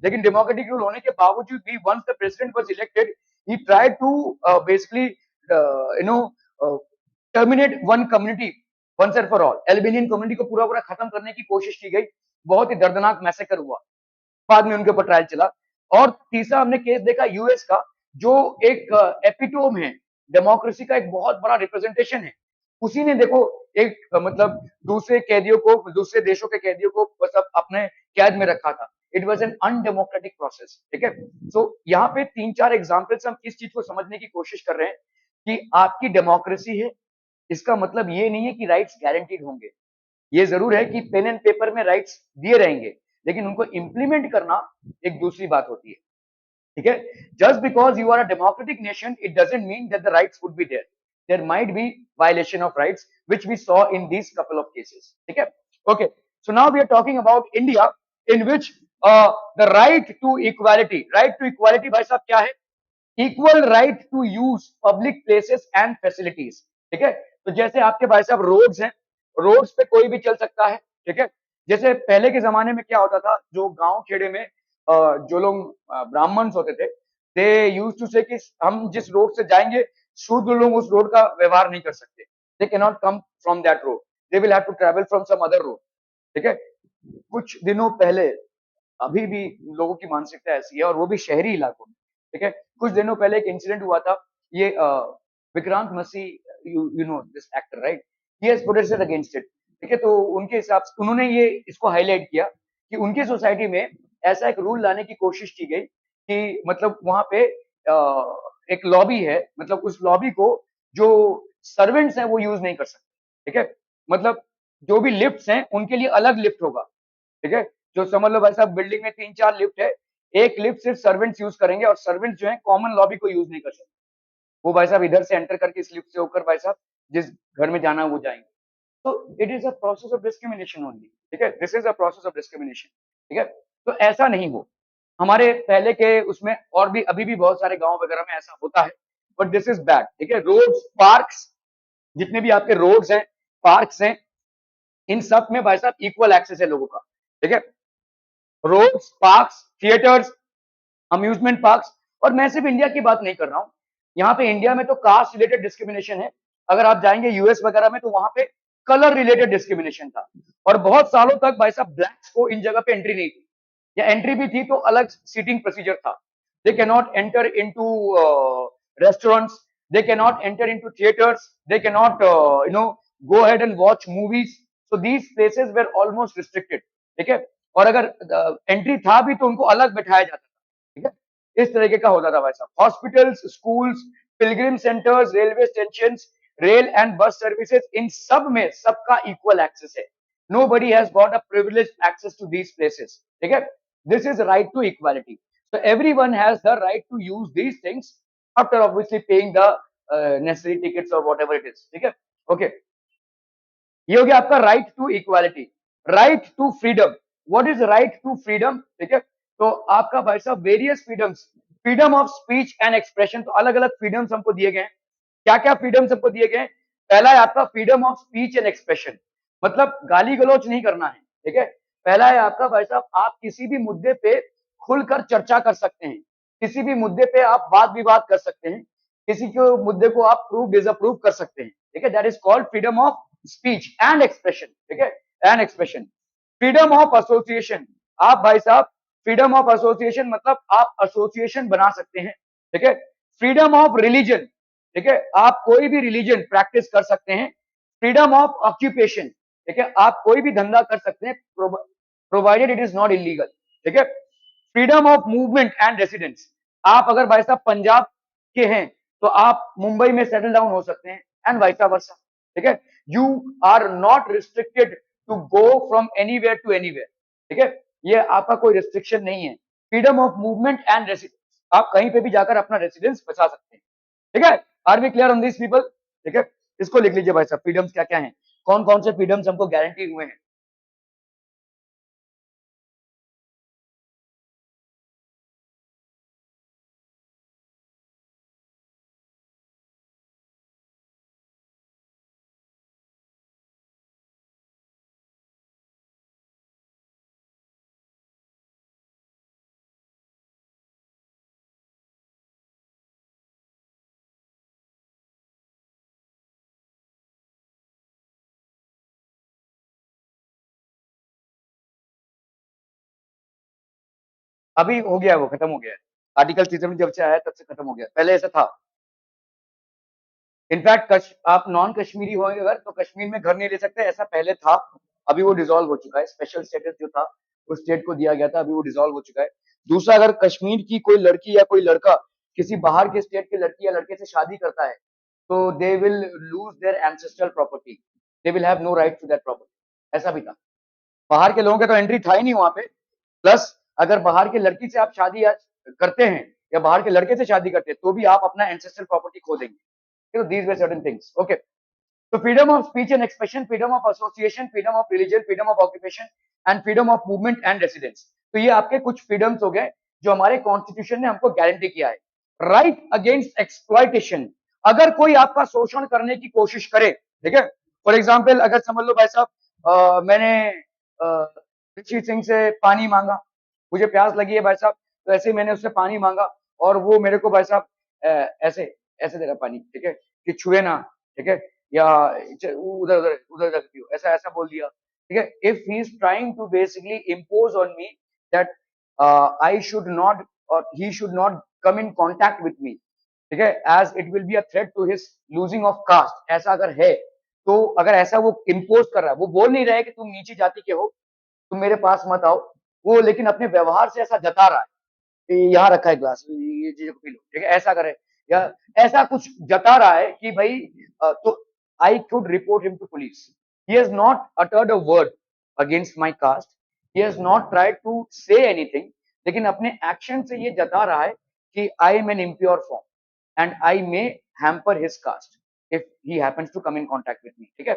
लेकिन डेमोक्रेटिक रूल होने के बावजूद भी once the president was elected he tried to basically terminate one community once and for all. Albanian community को पूरा पूरा खत्म करने की कोशिश की गई, बहुत ही दर्दनाक मैसेकर हुआ, बाद में उनके ऊपर ट्रायल चला। और तीसरा हमने केस देखा यूएस का, जो एक एपिटोम है डेमोक्रेसी का, एक बहुत बड़ा रिप्रेजेंटेशन है, उसी ने देखो एक मतलब दूसरे कैदियों को, दूसरे देशों के कैदियों को मतलब अपने कैद में रखा था, it was an undemocratic process, ठीक है। सो यहाँ पे 3-4 एग्जांपल्स हम इस चीज को समझने की कोशिश कर रहे हैं कि आपकी डेमोक्रेसी है, इसका मतलब ये नहीं है कि राइट्स गारंटीड होंगे। ये जरूर है कि पेन एंड पेपर में राइट्स दिए रहेंगे, लेकिन उनको इंप्लीमेंट करना एक दूसरी बात होती है, ठीक है। Just because you are a democratic nation, it doesn't mean that the rights would be there might be violation of rights which we saw in these couple of cases, ठीक है। Okay, so now we are talking about India in which the right to equality भाई साहब क्या है? Equal right to use public places and facilities, ठीक है। तो जैसे आपके भाई साहब रोड्स हैं, रोड्स पे कोई भी चल सकता है, ठीक है। जैसे पहले के जमाने में क्या होता था, जो गांव खेड़े में जो लोग ब्राह्मण्स होते थे, दे यूज टू से कि हम जिस रोड से जाएंगे, शुद्ध लोग उस रोड का व्यवहार नहीं कर सकते, they can not come from that road, they will have to travel from some other road, ठीक है। कुछ दिनों पहले, अभी भी लोगों की मानसिकता ऐसी है, और वो भी शहरी इलाकों में, ठीक है। कुछ दिनों पहले एक इंसिडेंट हुआ था, ये Vikrant Massey, you know this actor, right, he has protested against it, ठीक है। तो उनके हिसाब से उन्होंने ये इसको हाईलाइट किया कि उनकी सोसाइटी में ऐसा एक रूल लाने की कोशिश की गई कि मतलब वहां पे एक लॉबी है, मतलब उस लॉबी को जो सर्वेंट्स हैं वो यूज नहीं कर सकते, ठीक है। मतलब जो भी लिफ्ट्स हैं उनके लिए अलग लिफ्ट होगा, ठीक है। जो समझ लो भाई साहब, बिल्डिंग में 3-4 लिफ्ट है, एक लिफ्ट सिर्फ सर्वेंट्स यूज करेंगे, और सर्वेंट्स जो है कॉमन लॉबी को यूज नहीं कर सकते। वो भाई साहब इधर से एंटर करके इस लिफ्ट से होकर भाई साहब जिस घर में जाना है वो जाएंगे। तो it is a process of discrimination only, ठीक है। This is a process of discrimination, ठीक है। तो ऐसा नहीं हो, हमारे पहले के उसमें और भी अभी भी बहुत सारे गांव वगैरह में ऐसा होता है, बट दिस इज बैड, ठीक है। रोड्स, पार्क्स, जितने भी आपके रोड्स हैं, पार्क्स हैं, इन सब में भाई साहब इक्वल एक्सेस है लोगों का, ठीक है। Roads, parks, theatres, amusement parks, और मैं सिर्फ इंडिया की बात नहीं कर रहा हूं, यहाँ पे इंडिया में तो कास्ट रिलेटेड डिस्क्रिमिनेशन है। अगर आप जाएंगे यूएस वगैरह में तो वहां पे कलर रिलेटेड डिस्क्रिमिनेशन था, और बहुत सालों तक भाई साहब ब्लैक्स को इन जगह पे एंट्री नहीं थी, या एंट्री भी थी तो अलग सीटिंग प्रोसीजर था। They can not enter into restaurants, they can not enter into theatres, they can not go ahead and watch movies, so these places were almost restricted, ठीक है। और अगर एंट्री था भी तो उनको अलग बैठाया जाता था, ठीक है। इस तरीके का होता था भाई साहब। Hospitals, schools, pilgrim centres, railway station, rail and bus services, इन सब में सबका इक्वल एक्सेस है। Nobody has got a privileged access to these places, ठीक है। This is right to equality, so everyone has the right to use these things after obviously paying the necessary tickets or whatever it is, ठीक है। Okay, ये हो गया आपका right to equality. Right to freedom, what is right to freedom, ठीक है। तो आपका भाई साहब various freedoms, freedom of speech and expression, तो अलग अलग फ्रीडम्स हमको दिए गए हैं। क्या क्या फ्रीडम्स हमको दिए गए हैं? पहला है आपका freedom of speech and expression, मतलब गाली गलौज नहीं करना है, ठीक है। पहला है आपका भाई साहब, आप किसी भी मुद्दे पे खुलकर चर्चा कर सकते हैं, किसी भी मुद्दे पे आप वाद विवाद कर सकते हैं, किसी के मुद्दे को आप प्रूव डिसअप्रूव कर सकते हैं, ठीक है। That is called freedom of speech and expression, ठीक है, and expression. Freedom of association, आप भाई साहब फ्रीडम ऑफ एसोसिएशन मतलब आप एसोसिएशन बना सकते हैं, ठीक है। फ्रीडम ऑफ रिलीजन, ठीक है, आप कोई भी रिलीजन प्रैक्टिस कर सकते हैं। फ्रीडम ऑफ ऑक्यूपेशन, ठीक है, आप कोई भी धंधा कर सकते हैं provided it is not illegal, ठीक है। Freedom of movement and residence, आप अगर भाई साहब पंजाब के हैं तो आप मुंबई में सेटल डाउन हो सकते हैं, एंड वाइस वर्सा, ठीक है। You are not restricted to go from anywhere to anywhere, ठीक है, ये आपका कोई रिस्ट्रिक्शन नहीं है। Freedom of movement and residence, आप कहीं पे भी जाकर अपना रेसिडेंस बचा सकते हैं, ठीक है। Are we clear on this people, ठीक है। इसको लिख लीजिए भाई साहब, फ्रीडम्स क्या क्या हैं, कौन कौन से फ्रीडम्स हमको गारंटी हुए हैं। अभी हो गया, वो खत्म हो गया है, आर्टिकल 3 जब से आया तब से खत्म हो गया, पहले ऐसा था। इनफैक्ट आप नॉन कश्मीरी होंगे अगर तो कश्मीर में घर नहीं ले सकते, ऐसा पहले था, अभी वो डिसॉल्व हो चुका है। स्पेशल स्टेटस जो था उस स्टेट को दिया गया था, अभी वो डिसॉल्व हो चुका है। दूसरा, अगर कश्मीर की कोई लड़की या कोई लड़का किसी बाहर के स्टेट के लड़की या लड़के से शादी करता है, तो they will lose their ancestral property, they will have no right to that property. ऐसा भी था। बाहर के लोगों का तो एंट्री था ही नहीं वहां पे। प्लस अगर बाहर की लड़की से आप शादी करते हैं या बाहर के लड़के से शादी करते हैं, तो भी आप अपना एंसेस्ट्रल प्रॉपर्टी खो देंगे। These were certain things. Okay, तो freedom of speech and expression, freedom of association, freedom of religion, freedom of occupation and freedom of movement and residence. तो ये आपके कुछ फ्रीडम्स हो गए जो हमारे कॉन्स्टिट्यूशन ने हमको गारंटी किया है। राइट अगेंस्ट एक्सप्लॉयटेशन, अगर कोई आपका शोषण करने की कोशिश करे, ठीक है। फॉर एग्जाम्पल, अगर समझ लो भाई साहब, मैंने ऋषि सिंह से पानी मांगा, मुझे प्यास लगी है भाई साहब, तो ऐसे ही मैंने उससे पानी मांगा और वो मेरे को भाई साहब ऐसे ऐसे दे रहा पानी, ठीक है, कि छुए ना, ठीक है, या उधर उधर उधर उधर पियो, ऐसा ऐसा बोल दिया, ठीक है। If he is trying to basically impose on me that I should not और he should not come in contact with me, ठीक है, as it will be a threat to his losing of caste, ऐसा अगर है, तो अगर ऐसा वो इम्पोज कर रहा है, वो बोल नहीं रहा है कि तुम नीची जाति के हो, तुम मेरे पास मत आओ, वो लेकिन अपने व्यवहार से ऐसा जता रहा है कि यहाँ रखा है ग्लास, ये चीज पी लो, ठीक है, ऐसा करे, या ऐसा कुछ जता रहा है कि भाई तो I could report him to police. He has not uttered a word against my caste, he has not tried to say anything, लेकिन अपने एक्शन से ये जता रहा है कि I am an impure form and I may hamper his caste if he happens to come in contact with me, ठीक है।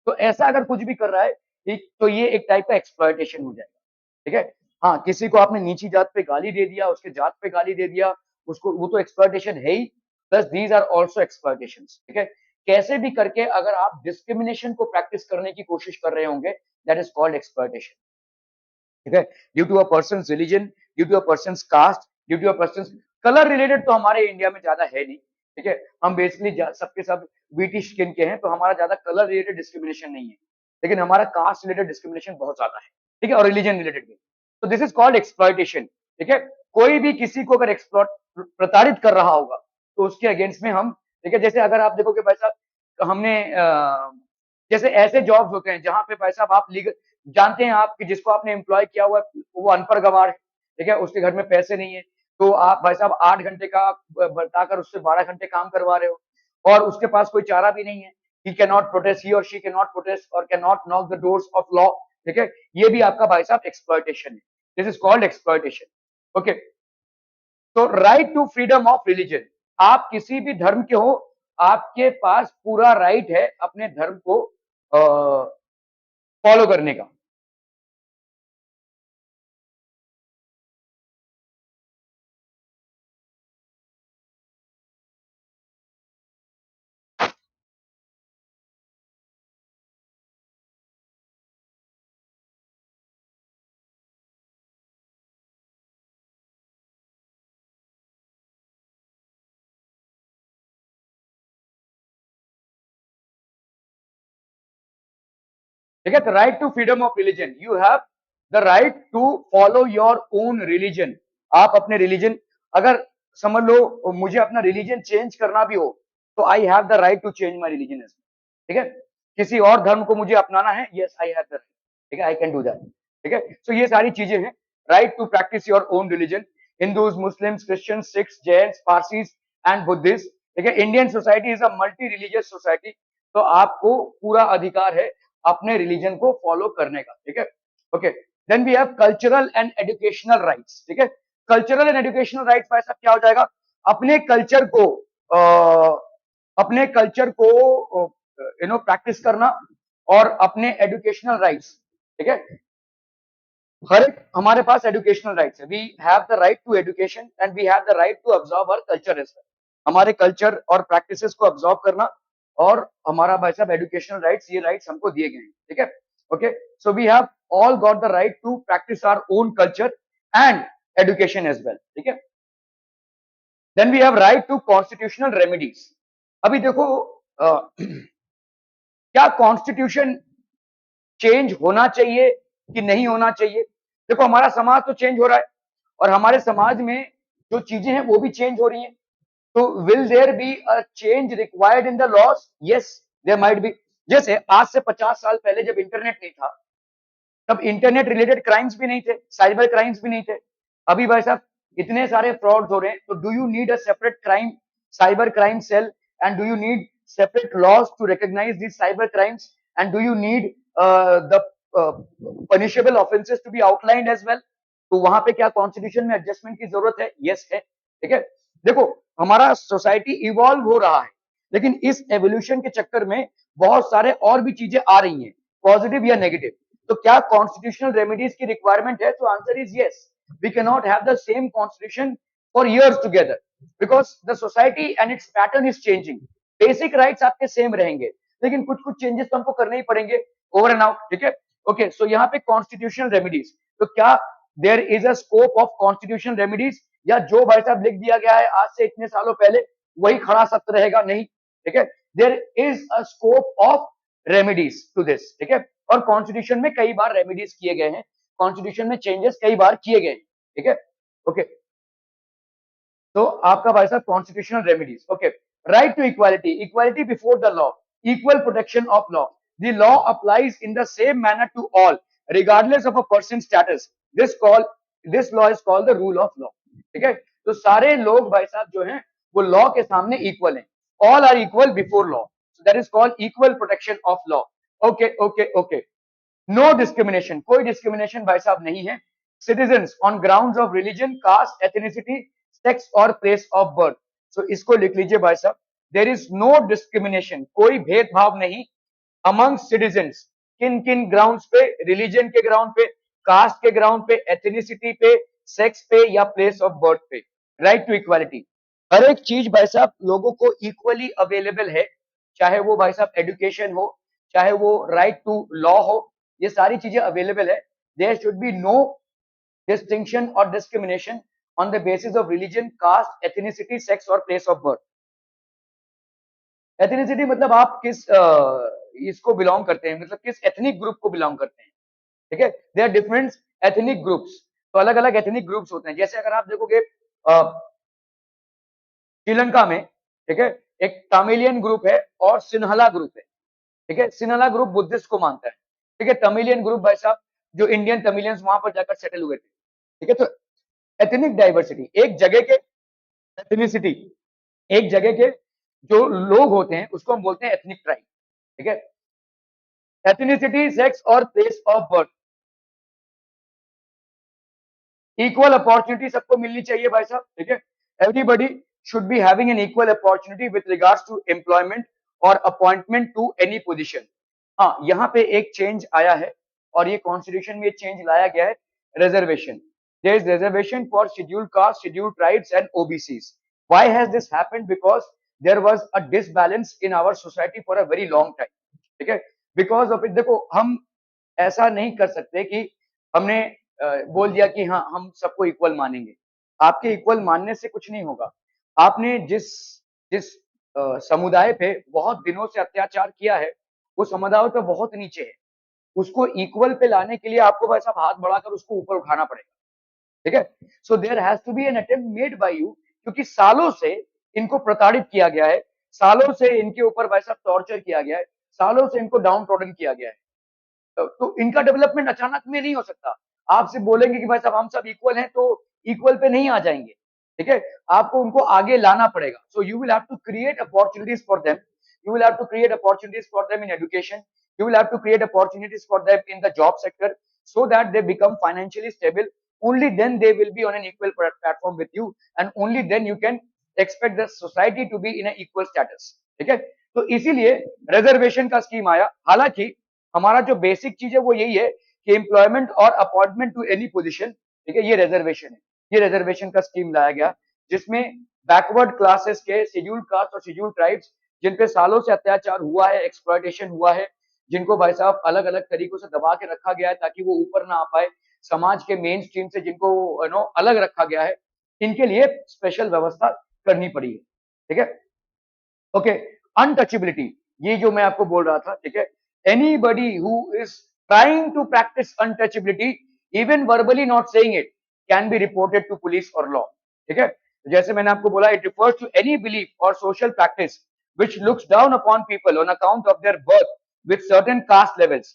तो ऐसा अगर कुछ भी कर रहा है, ठीक, तो ये एक टाइप का एक्सप्लॉयटेशन हो जाएगा, ठीक है। हाँ, किसी को आपने नीची जात पे गाली दे दिया, उसके जात पे गाली दे दिया, उसको, वो तो एक्सप्लॉयटेशन है ही, प्लस दीज आर आल्सो एक्सप्लॉयटेशंस, ठीक है। कैसे भी करके अगर आप डिस्क्रिमिनेशन को प्रैक्टिस करने की कोशिश कर रहे होंगे, दैट इज कॉल्ड एक्सप्लॉयटेशन, ठीक है। Due to a person religion, due to a person caste, due to a person colour related, तो हमारे इंडिया में ज्यादा है नहीं, ठीक है। हम बेसिकली सबके सब बीटी स्किन के हैं, तो हमारा ज्यादा कलर रिलेटेड डिस्क्रिमिनेशन नहीं है, लेकिन हमारा कास्ट रिलेटेड डिस्क्रिमिनेशन बहुत ज्यादा है, ठीक है, और रिलीजन रिलेटेड भी। तो दिस इज कॉल्ड एक्सप्लॉयटेशन, ठीक है। कोई भी किसी को अगर एक्सप्लॉट प्रताड़ित कर रहा होगा, तो उसके अगेंस्ट में हम, ठीक है, जैसे अगर आप देखोगे भाई साहब, हमने जैसे ऐसे जॉब्स होते हैं जहां पे भाई साहब आप लीगल जानते हैं, आप कि जिसको आपने एम्प्लॉय किया हुआ है वो अनपढ़ गवार है, ठीक है, उसके घर में पैसे नहीं है, तो आप भाई साहब 8 घंटे का बताकर उससे 12 घंटे काम करवा रहे हो, और उसके पास कोई चारा भी नहीं है, he cannot protest, he or she cannot protest or cannot knock the doors of law, ठीक है। ये भी आपका भाई साहब एक्सप्लॉयटेशन है, this is called exploitation. Okay, तो right to freedom of religion, आप किसी भी धर्म के हो, आपके पास पूरा राइट है अपने धर्म को फॉलो करने का। ठीक है, right to freedom of religion, you have the right to follow your own religion. आप अपने रिलीजन, अगर समझ लो मुझे अपना रिलीजन चेंज करना भी हो, तो I have the right to change my religion, ठीक है। किसी और धर्म को मुझे अपनाना है, yes I have the right, ठीक है, आई कैन डू दैट, ठीक है। सो ये सारी चीजें हैं, right to practice your own religion, Hindus, Muslims, Christian, Sikhs, Jains, Parsis and Buddhist, ठीक है। Indian society is a multi religious society, तो आपको पूरा अधिकार है अपने रिलीजन को फॉलो करने का, ठीक है। Okay, then we have cultural and educational rights, ठीक है। कल्चरल एंड एजुकेशनल राइट्स भाई साहब क्या हो जाएगा, अपने कल्चर को अपने कल्चर को प्रैक्टिस करना, और अपने एजुकेशनल राइट्स, ठीक है। हर एक हमारे पास एजुकेशनल राइट्स है, we have the right to education and we have the right to observe our culture as well, हमारे कल्चर और प्रैक्टिसेस को ऑब्जर्व करना, और हमारा भाई साहब एजुकेशनल राइट्स, ये राइट्स हमको दिए गए हैं, ठीक है। Okay, so we have all got the right to practice our own culture and education as well, ठीक है। Then we have right to constitutional remedies. अभी देखो क्या कॉन्स्टिट्यूशन चेंज होना चाहिए कि नहीं होना चाहिए। देखो हमारा समाज तो चेंज हो रहा है, और हमारे समाज में जो चीजें हैं वो भी चेंज हो रही हैं, तो will there be a change required in the laws, yes there might be. जैसे आज से 50 साल पहले जब इंटरनेट नहीं था, तब इंटरनेट रिलेटेड क्राइम्स भी नहीं थे, साइबर क्राइम्स भी नहीं थे। अभी भाई साहब इतने सारे फ्रॉड हो रहे हैं, तो do you need a separate crime cyber crime cell, and do you need separate laws to recognise this cyber crimes, and do you need the punishable offences to be outlined as well? तो वहां पे क्या constitution में adjustment की जरूरत है? Yes है। ठीक है, देखो हमारा सोसाइटी इवॉल्व हो रहा है, लेकिन इस एवोल्यूशन के चक्कर में बहुत सारे और भी चीजें आ रही हैं, पॉजिटिव या नेगेटिव। तो क्या कॉन्स्टिट्यूशनल रेमेडीज की रिक्वायरमेंट है? तो answer is yes. We can not have the same constitution for years together, because the society and its pattern is changing. Basic rights आपके सेम रहेंगे, लेकिन कुछ कुछ चेंजेस तो हमको करने ही पड़ेंगे, ओवर एंड आउट। ठीक है, ओके। सो यहाँ पे कॉन्स्टिट्यूशनल रेमेडीज, तो क्या there is a scope of constitutional remedies, या जो भाई साहब लिख दिया गया है आज से इतने सालों पहले वही खड़ा सत्य रहेगा? नहीं। ठीक है, there is a scope of remedies to this. ठीक है, और कॉन्स्टिट्यूशन में कई बार रेमेडीज किए गए हैं, कॉन्स्टिट्यूशन में चेंजेस कई बार किए गए हैं। ठीक है, ओके। तो आपका भाई साहब constitutional remedies, okay. Right to equality, equality before the law, equal protection of law, the law applies in the same manner to all regardless of a person status, this law is called the rule of law. ठीक है, तो सारे लोग भाई साहब जो हैं वो लॉ के सामने इक्वल हैं, all are equal before law, so that is called equal protection of law. Okay okay okay. No discrimination, कोई डिस्क्रिमिनेशन भाई साहब नहीं है। Citizens on grounds of religion, caste, ethnicity, sex और प्लेस ऑफ बर्थ। सो इसको लिख लीजिए भाई साहब, देर इज नो डिस्क्रिमिनेशन, कोई भेदभाव नहीं अमंग सिटीजन्स। किन किन ग्राउंड्स पे? रिलीजन के ग्राउंड पे, कास्ट के ग्राउंड पे, एथनिसिटी पे, सेक्स पे या प्लेस ऑफ बर्थ पे। राइट टू इक्वालिटी, हर एक चीज भाई साहब लोगों को इक्वली अवेलेबल है, चाहे वो भाई साहब एजुकेशन हो, चाहे वो राइट टू लॉ हो, ये सारी चीजें अवेलेबल है। There should be no distinction और discrimination on the basis of religion, caste, ethnicity, sex और प्लेस ऑफ बर्थ। एथनिसिटी मतलब आप किस इसको बिलोंग करते हैं, मतलब किस एथनिक ग्रुप को बिलोंग करते हैं। ठीक है, they are different ethnic groups, तो अलग अलग एथनिक ग्रुप्स होते हैं। जैसे अगर आप देखोगे श्रीलंका में, ठीक है, एक तमिलियन ग्रुप है और सिन्हला ग्रुप है। ठीक है, सिन्हला ग्रुप बुद्धिस्ट को मानता है। ठीक है, तमिलियन ग्रुप भाई साहब जो इंडियन तमिलियंस वहां पर जाकर सेटल हुए थे। ठीक है, तो एथनिक डाइवर्सिटी, एक जगह के एथनिसिटी, एक जगह के जो लोग होते हैं उसको हम बोलते हैं एथनिक ट्राइब। ठीक है, एथनिसिटी, सेक्स और place of birth, equal opportunity सबको मिलनी चाहिए भाई साहब। ठीक है, everybody should be having an equal opportunity with regards to employment और अपॉइंटमेंट टू एनी पोजीशन। हाँ, यहाँ पे एक चेंज आया है और ये कॉन्स्टिट्यूशन में चेंज लाया गया है, reservation. There is reservation for scheduled caste, scheduled tribes and OBCs. Why has this happened? Because there was a disbalance in our society for a very long time. ठीक है, बिकॉज ऑफ इट, देखो हम ऐसा नहीं कर सकते कि हमने बोल दिया कि हाँ हम सबको इक्वल मानेंगे। आपके इक्वल मानने से कुछ नहीं होगा। आपने जिस जिस समुदाय पे बहुत दिनों से अत्याचार किया है, वो समुदाय तो बहुत नीचे है, उसको इक्वल पे लाने के लिए आपको भाई साहब हाथ बढ़ाकर उसको ऊपर उठाना पड़ेगा। ठीक है, so there has to be an attempt made by you, क्योंकि सालों से इनको प्रताड़ित किया गया है, सालों से इनके ऊपर भाई साहब टॉर्चर किया गया है, सालों से इनको डाउन ट्रोडन किया गया है। तो इनका डेवलपमेंट अचानक में नहीं हो सकता। आपसे बोलेंगे कि भाई साहब हम सब इक्वल हैं, तो इक्वल पे नहीं आ जाएंगे। ठीक है, आपको उनको आगे लाना पड़ेगा। So you will have to create opportunities for them, you will have to create opportunities for them in education, you will have to create opportunities for them in the job sector, so that they become financially stable. Only then they will be on an equal platform with you, and only then you can expect the society to be in an equal status. ठीक है, तो इसीलिए reservation का scheme आया। हालांकि हमारा जो basic चीज है वो यही है कि एम्प्लॉयमेंट और अपॉइंटमेंट टू एनी पोजीशन, ठीक है, ये रिजर्वेशन है। ये रिजर्वेशन का स्कीम लाया गया, जिसमें बैकवर्ड क्लासेस के, शेड्यूल्ड कास्ट और शेड्यूल्ड ट्राइब्स, जिन पे सालों से अत्याचार हुआ है, एक्सप्लॉयटेशन हुआ है, जिनको भाई साहब अलग अलग तरीकों से दबा के रखा गया है ताकि वो ऊपर ना आ पाए, समाज के मेन स्ट्रीम से जिनको अलग रखा गया है, इनके लिए स्पेशल व्यवस्था करनी पड़ी है। ठीक है, ओके। अनटचेबिलिटी, ये जो मैं आपको बोल रहा था, ठीक है, anybody who is trying to practise untouchability, even verbally not saying it, can be reported to police और लॉ। ठीक है, जैसे मैंने आपको बोला, it refers to any belief और social practice which looks down upon people on account of their birth with certain caste levels,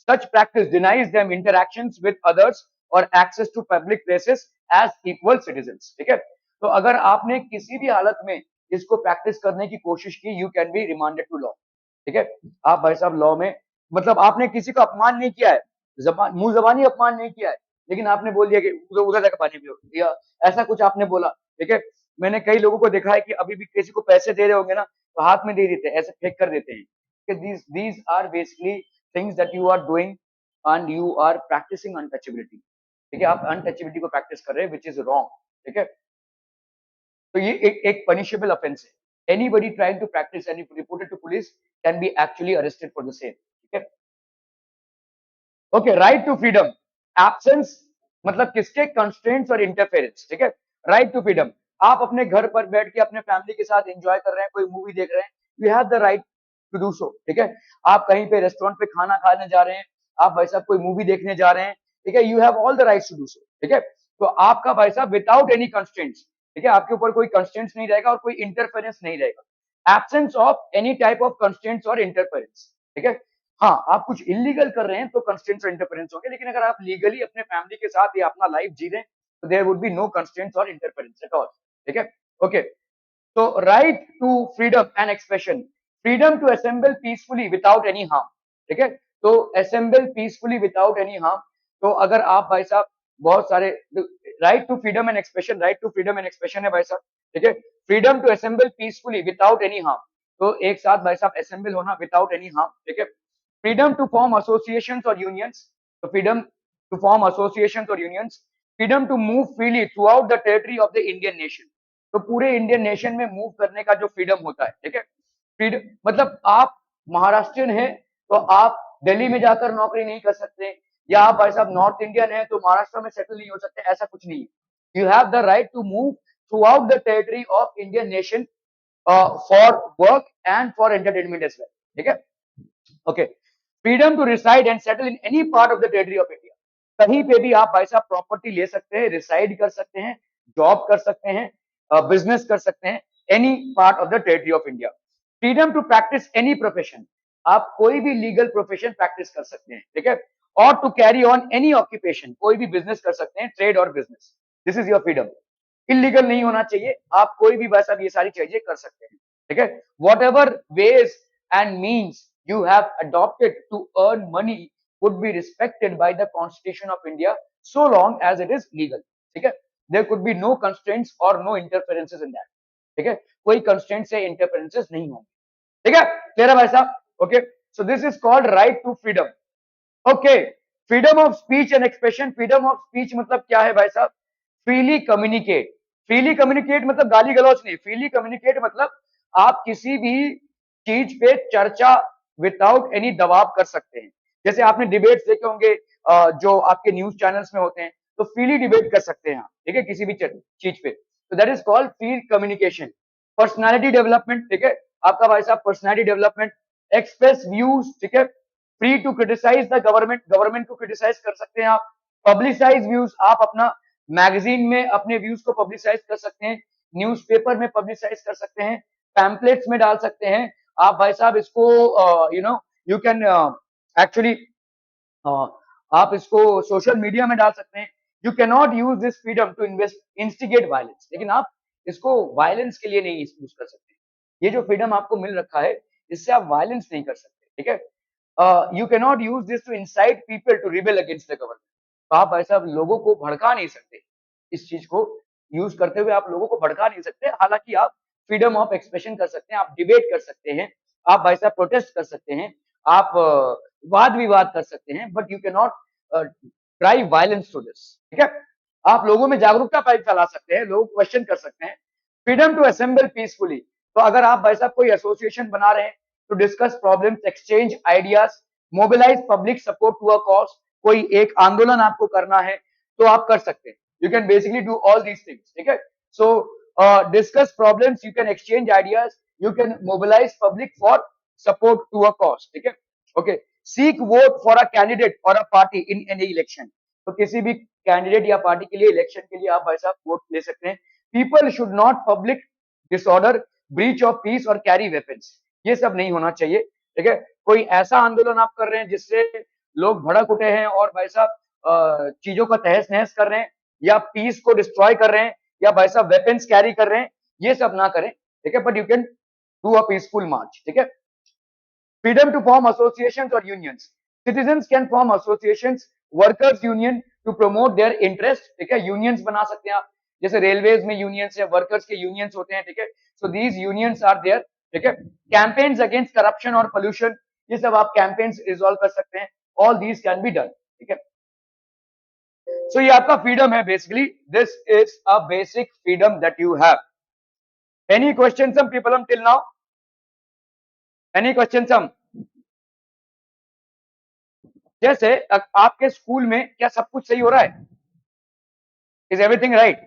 Such practice denies them interactions with others or access to public places as equal citizens. ठीक है, तो अगर आपने किसी भी हालत में इसको प्रैक्टिस करने की कोशिश की, you can be remanded to law. ठीक है, आप भाई साहब लॉ में, मतलब आपने किसी को अपमान नहीं किया है, मुंह जबानी अपमान नहीं किया है, लेकिन आपने बोल दिया कि उधर उधर जाकर पानी पियो, या ऐसा कुछ आपने बोला। ठीक है, मैंने कई लोगों को देखा है कि अभी भी किसी को पैसे दे रहे होंगे ना, तो हाथ में दे देते हैं, ऐसे फेंक कर देते हैं। these are basically things that you are doing and you are practicing untouchability। ठीक है, आप अनटचेबिलिटी को प्रैक्टिस कर रहे हैं, विच इज रॉन्ग। ठीक है, तो ये एक पनिशेबल ऑफेंस है। Anybody trying to practice and reported to police can be actually arrested for the same. ठीक है, okay, right to freedom, absence मतलब किसके, कंस्ट्रेंट्स और इंटरफेरेंस। ठीक है, राइट टू फ्रीडम, आप अपने घर पर बैठ के अपने फैमिली के साथ एंजॉय कर रहे हैं, कोई मूवी देख रहे हैं, you have the right to do so. ठीक है, आप कहीं पे रेस्टोरेंट पे खाना खाने जा रहे हैं, आप भाई साहब कोई मूवी देखने जा रहे हैं, ठीक है, you have all the rights to do so. ठीक है, तो आपका भाई साहब विदाउट एनी कंस्ट्रेंट्स, ठीक है, आपके ऊपर कोई कंस्ट्रेंट्स नहीं रहेगा और कोई इंटरफेरेंस नहीं रहेगा। Absence of any type of constraints और इंटरफेरेंस। ठीक है, हाँ, आप कुछ इलीगल कर रहे हैं तो कंस्ट्रेंट्स और इंटरफेरेंस होंगे, लेकिन अगर आप लीगली अपने फैमिली के साथ या अपना लाइफ जी रहे हैं, तो there would be no constraints और इंटरफेरेंस एट ऑल। ठीक है, ओके, तो right to freedom and expression, freedom to assemble peacefully without any harm. ठीक है, तो assemble peacefully without any harm, तो अगर आप भाई साहब बहुत सारे, right to freedom and expression, right to freedom and expression है भाई साहब। ठीक है, freedom to assemble peacefully without any harm, तो एक साथ भाई साहब असेंबल होना विदाउट एनी हार्म। ठीक है, फ्रीडम टू फॉर्म एसोसिएशंस और यूनियंस, तो फ्रीडम टू फॉर्म एसोसिएशंस और unions, freedom to move freely throughout the territory of the Indian nation, तो पूरे इंडियन नेशन में मूव करने का जो फ्रीडम होता है। ठीक है, फ्रीडम मतलब आप महाराष्ट्रियन हैं तो आप दिल्ली में जाकर नौकरी नहीं कर सकते, या आप भाई साहब नॉर्थ इंडियन हैं तो महाराष्ट्र में सेटल नहीं हो सकते, ऐसा कुछ नहीं है। You have the right to move throughout the territory of Indian nation for work and for entertainment as well. ठीक है, okay, freedom to reside and settle in any part of the territory of India, कहीं पे भी आप भाई साहब property ले सकते हैं, रिसाइड कर सकते हैं, जॉब कर सकते हैं, बिजनेस कर सकते हैं, any part of the territory of India. Freedom to practice any profession, आप कोई भी लीगल प्रोफेशन प्रैक्टिस कर सकते हैं। ठीक है, और to carry on any occupation, कोई भी बिजनेस कर सकते हैं, ट्रेड और business, this is your freedom. Illegal नहीं होना चाहिए, आप कोई भी बस अब ये सारी चीजें कर सकते हैं। ठीक है, whatever ways and means you have adopted to earn money would be respected by the Constitution of India so long as it is legal। ठीक है, there could be no constraints or no interferences in that। ठीक है, कोई constraints या interferences नहीं होंगे। ठीक है, क्लियर है भाई साहब? Okay, so this is called right to freedom. Okay, freedom of speech and expression, freedom of speech मतलब क्या है भाई साहब? फ्रीली कम्युनिकेट, फ्रीली कम्युनिकेट मतलब गाली गलौज नहीं, फ्रीली कम्युनिकेट मतलब आप किसी भी चीज पे चर्चा विदाउट एनी दबाव कर सकते हैं। जैसे आपने डिबेट्स देखे होंगे जो आपके न्यूज चैनल्स में होते हैं, तो फ्रीली डिबेट कर सकते हैं, ठीक है, किसी भी चीज पे, तो that is called free communication. Personality development, ठीक है, आपका भाई साहब पर्सनालिटी डेवलपमेंट, एक्सप्रेस व्यूज, ठीक है, free to criticise the government, government को क्रिटिसाइज कर सकते हैं आप। पब्लिसाइज व्यूज, आप अपना मैगजीन में अपने व्यूज को पब्लिसाइज कर सकते हैं, न्यूज़पेपर में पब्लिसाइज कर सकते हैं, पैम्पलेट्स में डाल सकते हैं आप भाई साहब इसको, यू कैन एक्चुअली आप इसको सोशल मीडिया में डाल सकते हैं। You can not use this freedom to instigate violence, लेकिन आप इसको वायलेंस के लिए नहीं यूज कर सकते। ये जो फ्रीडम आपको मिल रखा है, इससे आप वायलेंस नहीं कर सकते। ठीक है, you can not use this to incite people to rebel against the government, तो आप भाई साहब लोगों को भड़का नहीं सकते, इस चीज को यूज करते हुए आप लोगों को भड़का नहीं सकते। हालांकि आप फ्रीडम ऑफ एक्सप्रेशन कर सकते हैं, आप डिबेट कर सकते हैं, आप भाई साहब प्रोटेस्ट कर सकते हैं, आप वाद विवाद कर सकते हैं, but you can not drive violence to this. ठीक है, आप लोगों में जागरूकता फैला सकते हैं, लोग क्वेश्चन कर सकते हैं। फ्रीडम टू असेंबल पीसफुली, तो अगर आप भाई साहब कोई एसोसिएशन बना रहे हैं to discuss problems, exchange ideas, mobilise public support to a cause, कोई एक आंदोलन आपको करना है तो आप कर सकते हैं। You can basically do all these things. ठीक है, सो discuss problems, you can exchange ideas, you can mobilize public for support to a cause। ठीक है, okay, seek vote for a candidate or a party in any election, तो किसी भी candidate या party के लिए इलेक्शन के लिए आप भाई साहब वोट ले सकते हैं। People should not public disorder, breach of peace और कैरी वेपन्स, ये सब नहीं होना चाहिए। ठीक है, कोई ऐसा आंदोलन आप कर रहे हैं जिससे लोग भड़क उठे हैं और भाई साहब चीजों का तहस नहस कर रहे हैं, या पीस को डिस्ट्रॉय कर रहे हैं, या भाई साहब वेपन्स कैरी कर रहे हैं, ये सब ना करें, ठीक है, but you can do a peaceful march, ठीक है। Freedom to form associations or unions. Citizens can form associations, workers union to promote their interest, ठीक है, unions बना सकते हैं आप, जैसे रेलवेज में यूनियंस है, वर्कर्स के यूनियंस होते हैं, ठीक है, so these unions are there, ठीक है। कैंपेन्स अगेंस्ट करप्शन और पोल्यूशन, ये सब आप कैंपेन्स रिजॉल्व कर सकते हैं, all these can be done, ठीक है। सो ये आपका फ्रीडम है basically, this is a basic freedom that you have. Any question some people till now? Any question some? जैसे आपके स्कूल में क्या सब कुछ सही हो रहा है? Is everything right?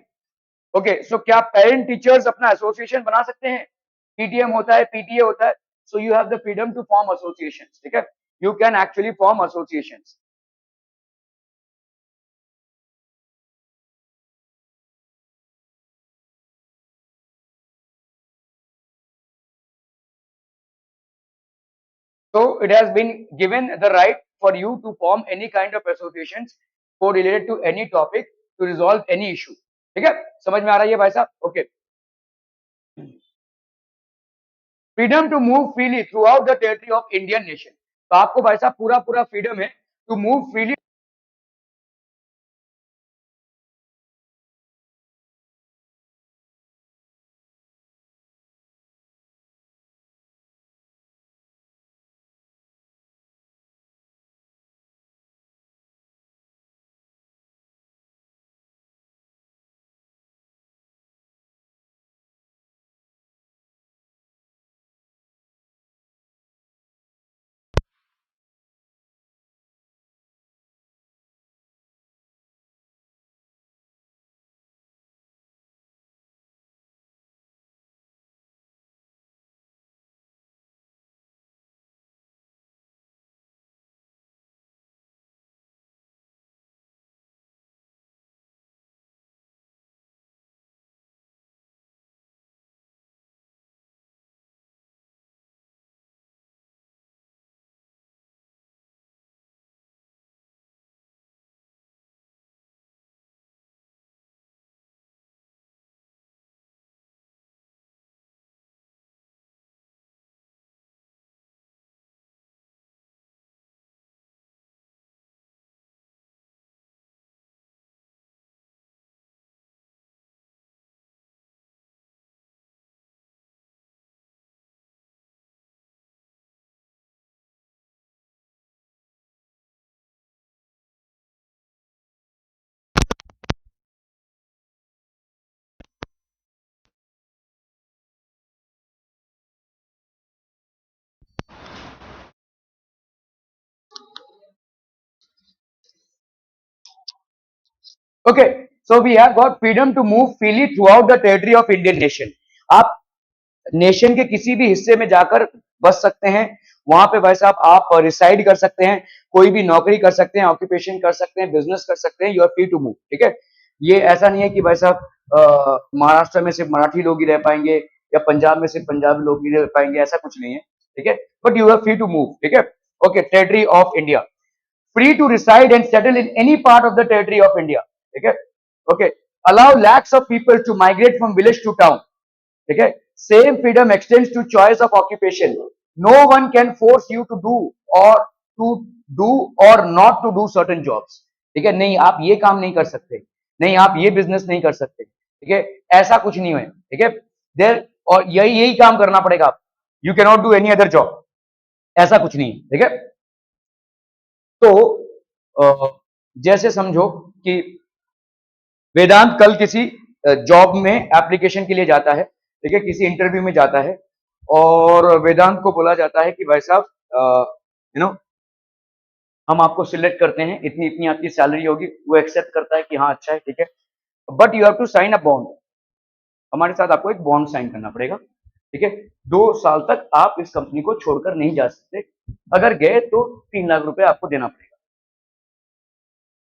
ओके, सो क्या पेरेंट टीचर्स अपना एसोसिएशन बना सकते हैं? पीटीएम होता है, पीटीए होता है, so you have the freedom to form associations, ठीक है, you can actually form associations. So it has been given the right for you to form any kind of associations correlated to any topic to resolve any issue, ठीक है, समझ में आ रहा है भाई साहब? Okay, freedom to move freely throughout the territory of Indian nation, तो आपको भाई साहब पूरा पूरा फ्रीडम है to move freely. Okay, so we have got freedom to move freely throughout the territory of Indian nation. आप nation के किसी भी हिस्से में जाकर बस सकते हैं, वहां पे भाई साहब आप रिसाइड कर सकते हैं, कोई भी नौकरी कर सकते हैं, ऑक्यूपेशन कर सकते हैं, बिजनेस कर सकते हैं, you are free to move, ठीक है। ये ऐसा नहीं है कि भाई साहब महाराष्ट्र में सिर्फ मराठी लोग ही रह पाएंगे या पंजाब में सिर्फ पंजाबी लोग ही रह पाएंगे, ऐसा कुछ नहीं है, ठीक है, but you are free to move, ठीक है। Okay, territory of India, free to reside and settle in any part of the territory of India, ठीक है, okay, allow lakhs of people to migrate from village to town, ठीक है, same freedom extends to choice of occupation, no one can force you to do or to do or not to do certain jobs, ठीक है, नहीं आप ये काम नहीं कर सकते, नहीं आप ये बिजनेस नहीं कर सकते, ठीक है, ऐसा कुछ नहीं है, ठीक है, देर और यही यही काम करना पड़ेगा आप, you can not do any other job, ऐसा कुछ नहीं, ठीक है। तो जैसे समझो कि वेदांत कल किसी जॉब में एप्लीकेशन के लिए जाता है, ठीक है, किसी इंटरव्यू में जाता है और वेदांत को बोला जाता है कि भाई साहब यू नो हम आपको सिलेक्ट करते हैं, इतनी इतनी आपकी सैलरी होगी, वो एक्सेप्ट करता है कि हाँ अच्छा है, ठीक है, but you have to sign a bond, हमारे साथ आपको एक बॉन्ड साइन करना पड़ेगा, ठीक है, 2 साल तक आप इस कंपनी को छोड़कर नहीं जा सकते, अगर गए तो 3 लाख रुपए आपको देना पड़ेगा।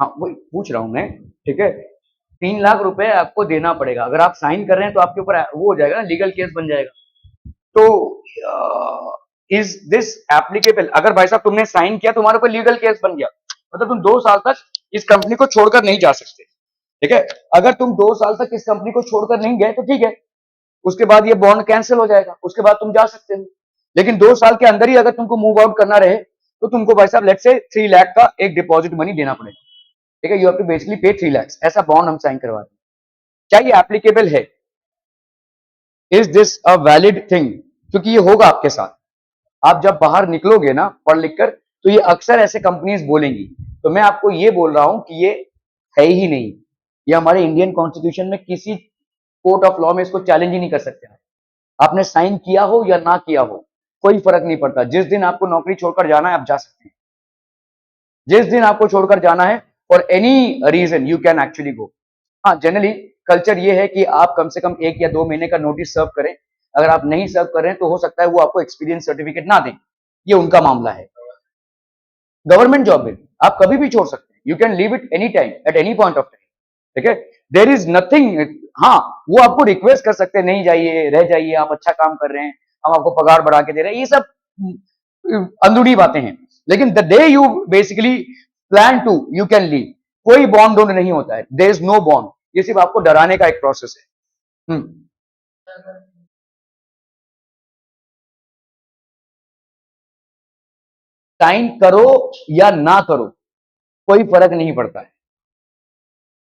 हाँ वही पूछ रहा हूं मैं, ठीक है, 3 लाख रुपए आपको देना पड़ेगा, अगर आप साइन कर रहे हैं तो आपके ऊपर वो हो जाएगा ना, लीगल केस बन जाएगा। तो इज दिस एप्लीकेबल? अगर भाई साहब तुमने साइन किया, तुम्हारे ऊपर लीगल केस बन गया, मतलब तुम 2 साल तक इस कंपनी को छोड़कर नहीं जा सकते, ठीक है? अगर तुम 2 साल तक इस कंपनी को छोड़कर नहीं गए तो ठीक है, उसके बाद ये बॉन्ड कैंसिल हो जाएगा, उसके बाद तुम जा सकते हो। लेकिन 2 साल के अंदर ही अगर तुमको मूव आउट करना रहे तो तुमको भाई साहब लेट से 3 लाख का एक डिपॉजिट मनी देना पड़ेगा, ठीक है? यू हैव टू बेसिकली पे 3 लाख। ऐसा बॉन्ड हम साइन करवा दें। क्या ये एप्लीकेबल है? Is this a valid thing? क्योंकि ये होगा आपके साथ। आप जब बाहर निकलोगे ना पढ़ लिख कर, तो ये अक्सर ऐसे कंपनीज बोलेंगी। तो मैं आपको ये बोल रहा हूं कि ये है ही नहीं। ये हमारे इंडियन कॉन्स्टिट्यूशन में किसी कोर्ट ऑफ लॉ में इसको चैलेंज ही नहीं कर सकते। आपने साइन किया हो या ना किया हो, कोई फर्क नहीं पड़ता। जिस दिन आपको नौकरी छोड़कर जाना है, आप जा सकते हैं। जिस दिन आपको छोड़कर जाना है for any reason, you can actually go. हाँ, जनरली कल्चर ये है कि आप कम से कम 1 या 2 महीने का नोटिस सर्व करें। अगर आप नहीं सर्व कर रहे हैं तो हो सकता है वो आपको एक्सपीरियंस सर्टिफिकेट ना दें, ये उनका मामला है। गवर्नमेंट जॉब में आप कभी भी छोड़ सकते हैं, you can leave it any time at any point of time, ठीक है? There is nothing. हाँ, वो आपको रिक्वेस्ट कर सकते हैं, नहीं जाइए, रह जाइए, आप अच्छा काम कर रहे हैं, हम आपको पगार बढ़ा के दे रहे हैं, ये सब अंदरूनी बातें हैं। लेकिन the day you basically plan to, you can leave. कोई बॉन्ड वॉन्ड नहीं होता है, देयर इज नो बॉन्ड। ये सिर्फ आपको डराने का एक प्रोसेस है। साइन करो या ना करो, कोई फर्क नहीं पड़ता है।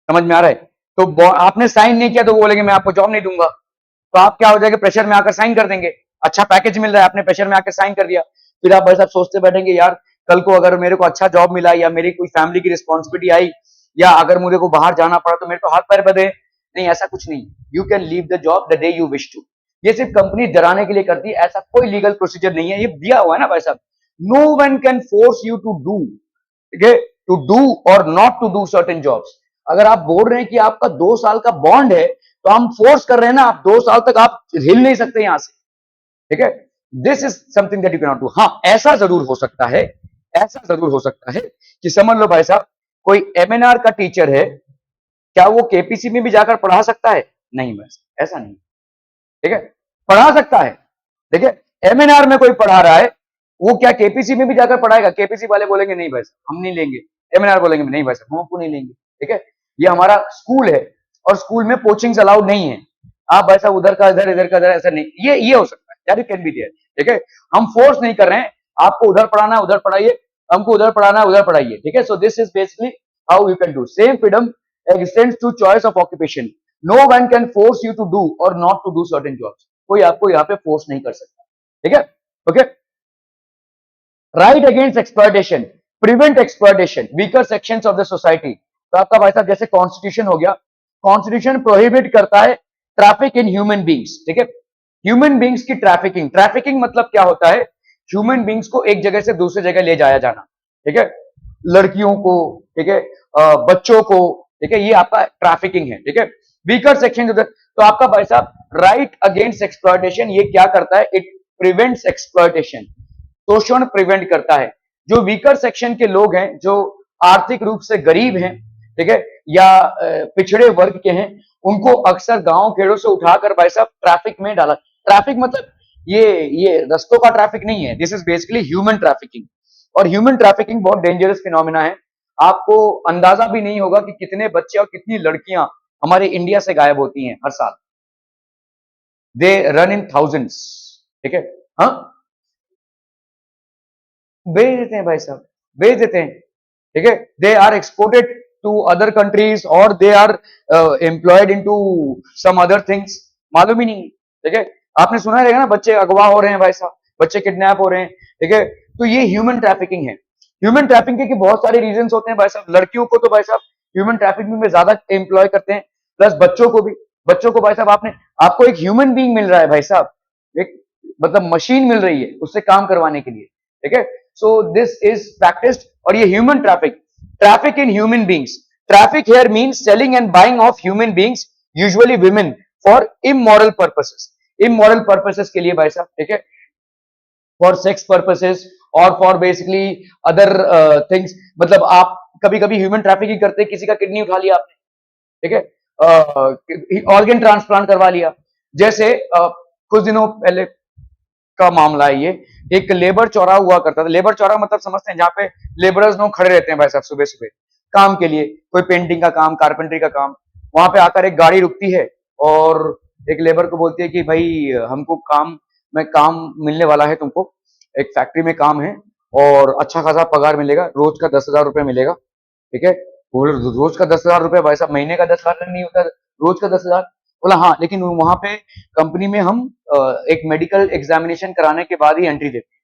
समझ में आ रहा है? तो आपने साइन नहीं किया तो वो बोलेंगे मैं आपको जॉब नहीं दूंगा, तो आप क्या हो जाएगा, प्रेशर में आकर साइन कर देंगे। अच्छा पैकेज मिल रहा है, आपने प्रेशर में आकर साइन कर दिया, फिर आप भाई साहब सोचते बैठेंगे यार कल को अगर मेरे को अच्छा जॉब मिला या मेरी कोई फैमिली की रिस्पॉन्सिबिलिटी आई या अगर मुझे को बाहर जाना पड़ा तो मेरे तो हाथ पैर बंधे। नहीं, ऐसा कुछ नहीं। You can leave the job the day you wish to. ये सिर्फ कंपनी डराने के लिए करती है, ऐसा कोई लीगल प्रोसीजर नहीं है, ये दिया हुआ है ना भाई साहब। No one can force you to do, ठीक है, टू डू और not to do certain jobs. अगर आप बोल रहे हैं कि आपका 2 साल का बॉन्ड है तो हम फोर्स कर रहे हैं ना, आप 2 साल तक आप हिल नहीं सकते यहां से, ठीक है? This is something that you can not do. हाँ, ऐसा जरूर हो सकता है, ऐसा जरूर हो सकता है कि समझ लो भाई साहब कोई एमएनआर का टीचर है, क्या वो केपीसी में भी जाकर पढ़ा सकता है? नहीं बस, ऐसा नहीं, ठीक है? पढ़ा सकता है, ठीक है? एमएनआर में कोई पढ़ा रहा है, वो क्या केपीसी में भी जाकर पढ़ाएगा? केपीसी वाले बोलेंगे नहीं भाई साहब हम नहीं लेंगे, एमएनआर बोलेंगे नहीं भाई साहब हम आपको नहीं लेंगे, ठीक है? ये हमारा स्कूल है और स्कूल में कोचिंग अलाउड नहीं है। आप भाई साहब उधर का इधर का इधर, ऐसा नहीं। ये हो सकता है, that it can be there, ठीक है? हम फोर्स नहीं कर रहे हैं, आपको उधर पढ़ाना है उधर पढ़ाइए, हमको उधर पढ़ाना है उधर पढ़ाइए, ठीक है? So this is basically how you can do. Same freedom extends to choice of occupation. No one can force you to do or not to do certain jobs. कोई आपको यहाँ पे फोर्स नहीं कर सकता, ठीक है? Okay. Right against exploitation, prevent exploitation, weaker sections of the society. तो आपका भाई साहब जैसे कॉन्स्टिट्यूशन हो गया, कॉन्स्टिट्यूशन प्रोहिबिट करता है ट्रैफिक इन ह्यूमन बींग्स, ठीक है? ह्यूमन बींग्स की ट्रैफिकिंग, ट्रैफिकिंग मतलब क्या होता है? ह्यूमन बींग्स को एक जगह से दूसरी जगह ले जाया जाना, ठीक है? लड़कियों को, ठीक है, बच्चों को, ठीक है, ये आपका ट्रैफिकिंग है, ठीक है? वीकर सेक्शन, तो आपका भाई साहब राइट अगेंस्ट एक्सप्लॉयटेशन ये क्या करता है? इट प्रिवेंट्स एक्सप्लॉयटेशन, शोषण प्रिवेंट करता है। जो वीकर सेक्शन के लोग हैं, जो आर्थिक रूप से गरीब हैं, ठीक है, या पिछड़े वर्ग के हैं, उनको अक्सर गांव खेड़ों से उठाकर भाई साहब ट्रैफिक में डाला। ट्रैफिक मतलब ये रस्तों का ट्रैफिक नहीं है, this is basically human trafficking. और ह्यूमन ट्रैफिकिंग बहुत डेंजरस फिनोमिना है। आपको अंदाजा भी नहीं होगा कि कितने बच्चे और कितनी लड़कियां हमारे इंडिया से गायब होती हैं हर साल। दे रन इन थाउजेंड्स, ठीक है? हाँ, भेज देते हैं भाई साहब, भेज देते हैं, ठीक है? They are exported to other countries और they are employed into some other things, मालूम ही नहीं, ठीक है? आपने सुना रहेगा ना, बच्चे अगवा हो रहे हैं भाई साहब, बच्चे किडनैप हो रहे हैं, ठीक है? तो ये ह्यूमन ट्रैफिकिंग है। ह्यूमन ट्रैफिकिंग के बहुत सारे रीजन होते हैं भाई साहब। लड़कियों को तो भाई साहब ह्यूमन ट्रैफिकिंग में ज्यादा एम्प्लॉय करते हैं, प्लस बच्चों को भी। बच्चों को भाई साहब आपको एक ह्यूमन बीइंग मिल रहा है भाई साहब, एक मतलब मशीन मिल रही है उससे काम करवाने के लिए, ठीक है? So this is practised. और ये human traffic, traffic in human beings, traffic here means selling and buying of human beings, usually women, for immoral purposes. Immoral purposes के लिए भाई साहब, ठीक है, फॉर सेक्स पर्पसेस और फॉर बेसिकली अदर थिंग्स। मतलब आप कभी कभी ह्यूमन ट्रैफिकिंग करते, किसी का किडनी उठा लिया आपने, ठीक है, ऑर्गन ट्रांसप्लांट करवा लिया। जैसे कुछ दिनों पहले का मामला है ये। एक लेबर चौराहा हुआ करता था। लेबर चौराहा मतलब समझते हैं, जहाँ पे लेबरर्स लोग खड़े रहते हैं भाई साहब सुबह सुबह काम के लिए, कोई पेंटिंग का काम, कारपेंटरी का काम। वहां पे आकर एक गाड़ी रुकती है और एक लेबर को बोलती है कि भाई हमको काम मिलने वाला है तुमको, एक फैक्ट्री में काम है और अच्छा खासा पगार मिलेगा, रोज का 10,000 रुपये मिलेगा। ठीक है, रोज का 10,000 रुपये भाई साहब, महीने का 10,000 नहीं होता, रोज का 10,000। बोला हाँ, लेकिन वहां पे कंपनी में हम एक मेडिकल एग्जामिनेशन कराने के बाद ही एंट्री देते हैं।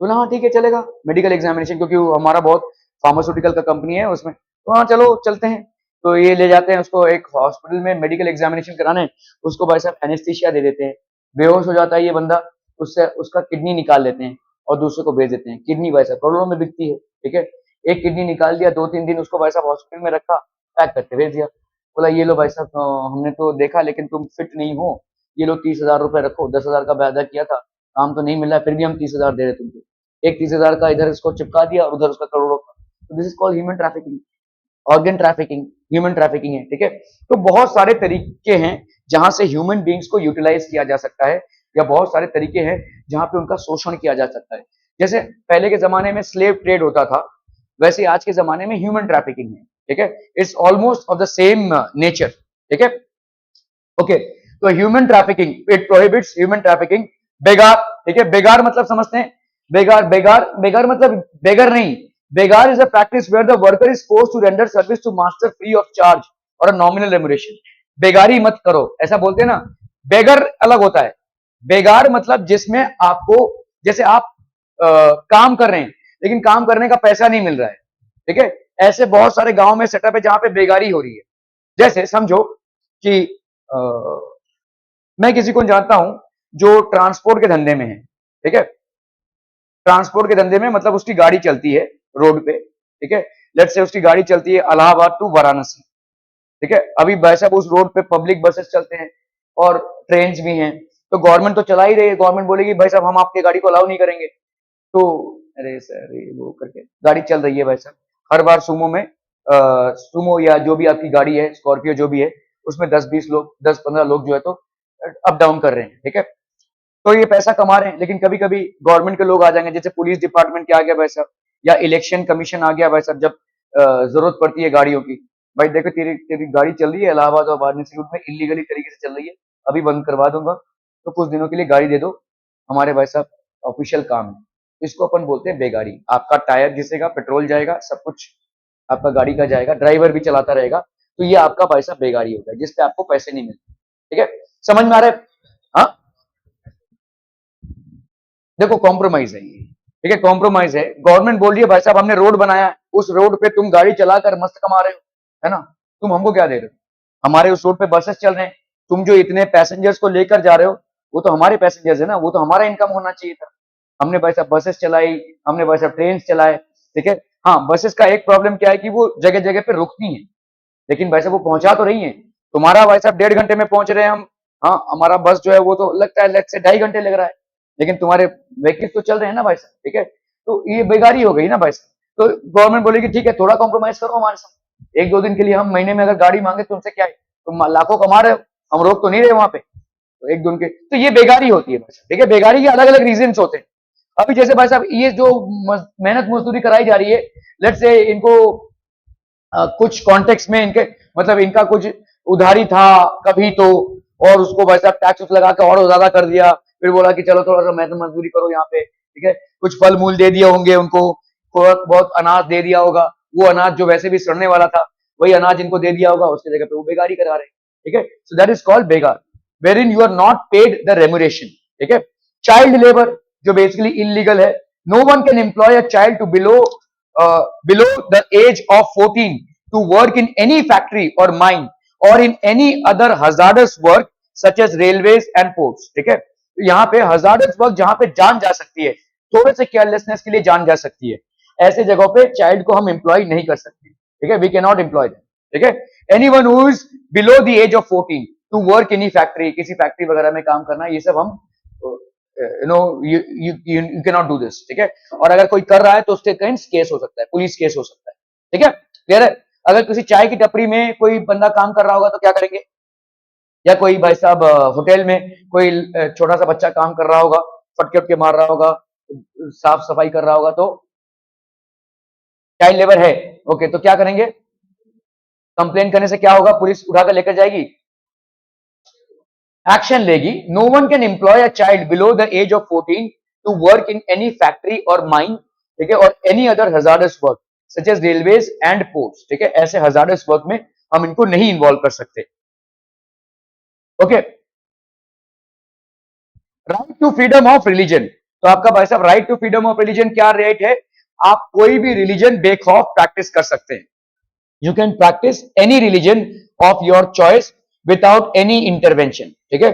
बोला हाँ ठीक है चलेगा, मेडिकल एग्जामिनेशन, क्योंकि हमारा बहुत फार्मास्यूटिकल का कंपनी है उसमें, तो हाँ चलो चलते हैं। तो ये ले जाते हैं उसको एक हॉस्पिटल में मेडिकल एग्जामिनेशन कराने। उसको भाई साहब एनेस्थीसिया दे देते हैं, बेहोश हो जाता है ये बंदा। उससे उसका किडनी निकाल लेते हैं और दूसरे को भेज देते हैं। किडनी भाई साहब करोड़ों में बिकती है। ठीक है, एक किडनी निकाल दिया, 2-3 दिन उसको भाई साहब हॉस्पिटल में रखा, पैक करके भेज दिया। बोला ये लो भाई साहब, हमने तो देखा लेकिन तुम फिट नहीं हो, ये लो 30,000 रुपए रखो, 10,000 का वादा किया था, काम तो नहीं मिल रहा, फिर भी हम 30,000 दे रहे तुमको। एक 30,000 का इधर इसको चिपका दिया और उधर उसका करोड़ों का। तो this is called human trafficking, organ trafficking, human trafficking है। ठीक है, तो बहुत सारे तरीके हैं जहां से ह्यूमन बींग्स को यूटिलाइज किया जा सकता है, या बहुत सारे तरीके हैं जहां पे उनका शोषण किया जा सकता है। जैसे पहले के जमाने में स्लेव ट्रेड होता था, वैसे आज के जमाने में ह्यूमन ट्रैफिकिंग है। ठीक है, it's almost of the same nature. ठीक है, ओके, तो human trafficking, it prohibits human trafficking. बेगार, ठीक है, बेगार मतलब समझते हैं, बेगार बेगार बेगार मतलब बेगर नहीं, begar is a practice where the worker is forced to render service to master free of charge और अ नॉमिनल रेम्युनरेशन। बेगारी मत करो, ऐसा बोलते हैं ना। बेगर अलग होता है, बेगार मतलब जिसमें आपको, जैसे आप काम कर रहे हैं लेकिन काम करने का पैसा नहीं मिल रहा है। ठीक है, ऐसे बहुत सारे गांव में सेटअप है जहां पे बेगारी हो रही है। जैसे समझो कि अ, मैं किसी को जानता हूं जो ट्रांसपोर्ट के धंधे में है। ठीक है, ट्रांसपोर्ट के धंधे में मतलब उसकी गाड़ी चलती है रोड पे। ठीक है, लेट्स से उसकी गाड़ी चलती है इलाहाबाद टू वाराणसी। ठीक है, अभी वैसे उस रोड पे पब्लिक बसेस चलते हैं और ट्रेन भी हैं, तो गवर्नमेंट तो चला ही रही है। गवर्नमेंट बोलेगी भाई साहब हम आपकी गाड़ी को अलाउ नहीं करेंगे, तो अरे सर ये वो करके गाड़ी चल रही है भाई साहब। हर बार सुमो में सुमो या जो भी आपकी गाड़ी है, स्कॉर्पियो जो भी है, उसमें 10-20 लोग, 10-15 लोग जो है तो अप डाउन कर रहे हैं। ठीक है, तो ये पैसा कमा रहे हैं, लेकिन कभी कभी गवर्नमेंट के लोग आ जाएंगे, जैसे पुलिस डिपार्टमेंट के आ गया भाई साहब, या इलेक्शन कमीशन आ गया भाई साहब, जब जरूरत पड़ती है गाड़ियों की। भाई देखो तेरी तेरी गाड़ी चल रही है इलाहाबाद और वाराणसी रूट में, इलीगली तरीके से चल रही है, अभी बंद करवा दूंगा, तो कुछ दिनों के लिए गाड़ी दे दो, हमारे भाई साहब ऑफिशियल काम है। इसको अपन बोलते हैं बेगारी। आपका टायर घिसेगा, पेट्रोल जाएगा, सब कुछ आपका गाड़ी का जाएगा, ड्राइवर भी चलाता रहेगा, तो ये आपका भाई साहब बेगारी होगा, जिसपे आपको पैसे नहीं मिलते। ठीक है, समझ में आ रहा है? हाँ, देखो कॉम्प्रोमाइज है ये। ठीक है, कॉम्प्रोमाइज है। गवर्नमेंट बोल रही है भाई साहब हमने रोड बनाया है, उस रोड पे तुम गाड़ी चलाकर मस्त कमा रहे हो, है ना, तुम हमको क्या दे रहे हो? हमारे उस रोड पे बसेस चल रहे हैं, तुम जो इतने पैसेंजर्स को लेकर जा रहे हो, वो तो हमारे पैसेंजर्स है ना, वो तो हमारा इनकम होना चाहिए था। हमने भाई साहब बसेस चलाई, हमने भाई साहब ट्रेन चलाए। ठीक है, हाँ, बसेस का एक प्रॉब्लम क्या है कि वो जगह जगह पे रुकती हैं, लेकिन भाई साहब वो पहुंचा तो रही है। तुम्हारा भाई साहब 1.5 घंटे में पहुंच रहे हैं हम, हाँ, हमारा बस जो है वो तो लगता है लग से 2.5 घंटे लग रहा है, लेकिन तुम्हारे व्हीकल तो चल रहे हैं ना भाई साहब। ठीक है, तो ये बेगारी हो गई ना भाई साहब। तो गवर्नमेंट बोलेगी ठीक है थोड़ा कॉम्प्रोमाइज करो हमारे साथ, 1-2 दिन के लिए हम महीने में अगर गाड़ी मांगे तुमसे क्या है, तुम लाखों कमा रहे हो, हम रोक तो नहीं रहे वहां पे, तो 1-2 दिन के, तो ये बेगारी होती है भाई साहब। ठीक है, बेगारी के अलग अलग रीजन होते हैं। अभी जैसे भाई साहब ये जो मेहनत मजदूरी कराई जा रही है, लेट से इनको कुछ कॉन्टेक्स्ट में इनके मतलब इनका कुछ उधारी था कभी तो, और उसको भाई साहब टैक्स लगा के और ज्यादा कर दिया, फिर बोला कि चलो थोड़ा सा मेहनत मजदूरी करो यहाँ पे। ठीक है, कुछ फल मूल दे दिए होंगे उनको, थोड़ा बहुत अनाज दे दिया होगा, वो अनाज जो वैसे भी सड़ने वाला था वही अनाज इनको दे दिया होगा, उसकी जगह पे वो बेगारी करा रहे हैं। ठीक है, so that is called begar, where in you are not paid the remuneration. ठीक है, चाइल्ड लेबर जो बेसिकली इलीगल है, no one can employ a child to below the age of 14 to work in any factory or mine or in any other hazardous work such as railways and ports. ठीक है, तो यहाँ पे hazardous work जहां पे जान जा सकती है, थोड़े से केयरलेसनेस के लिए जान जा सकती है, ऐसे जगहों पे चाइल्ड को हम एम्प्लॉय नहीं कर सकते। ठीक है, we can not employ them. ठीक है, anyone who is below the age of 14 to work in factory, किसी फैक्ट्री वगैरह में काम करना, ये सब हम you can not do this. ठीक है, और अगर कोई कर रहा है तो उसके अगेंस्ट केस हो सकता है, पुलिस केस हो सकता है। ठीक है, क्लियर है? अगर किसी चाय की टपरी में कोई बंदा काम कर रहा होगा तो क्या करेंगे? या कोई भाई साहब होटल में कोई छोटा सा बच्चा काम कर रहा होगा, फटके फटके मार रहा होगा, साफ सफाई कर रहा होगा, तो चाइल्ड लेबर है। ओके, तो क्या करेंगे? कंप्लेन करने से क्या होगा? पुलिस उठाकर लेकर जाएगी, एक्शन लेगी। No one can employ a child below the age of 14 to work in any factory और माइन, ठीक है, और any other hazardous work such as railways and ports, ठीक है, ऐसे हजार्डस वर्क में हम इनको नहीं इन्वॉल्व कर सकते। Okay, right to freedom of religion, तो आपका भाई साहब right to freedom of religion क्या राइट है? आप कोई भी रिलीजन बेखौफ प्रैक्टिस कर सकते हैं। You can practice any religion of your choice without any intervention, ठीक है,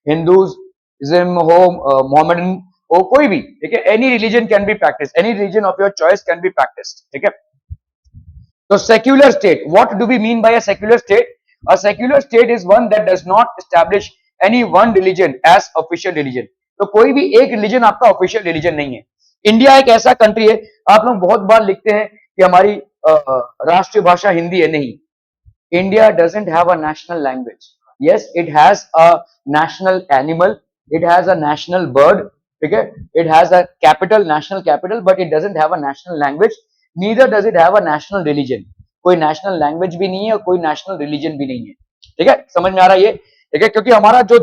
हिंदुइज्म हो, मोहम्मदन हो, कोई भी, ठीक है, any religion can be practice, any religion of your choice can be practice, ठीक है। तो secular state, what do we mean by a secular state? A secular state is one that does not establish any one religion as official religion, तो कोई भी एक religion आपका official religion नहीं है। इंडिया एक ऐसा कंट्री है, आप लोग बहुत बार लिखते हैं कि हमारी राष्ट्रीय भाषा हिंदी है, नहीं। India doesn't have a national language. Yes, it has a national animal. It has a national bird. Okay, it has a capital, national capital, but it doesn't have a national language. Neither does it have a national religion. कोई national language भी नहीं है और कोई national religion भी नहीं है, ठीक है, समझ में आ रहा है ये? ठीक है, क्योंकि हमारा जो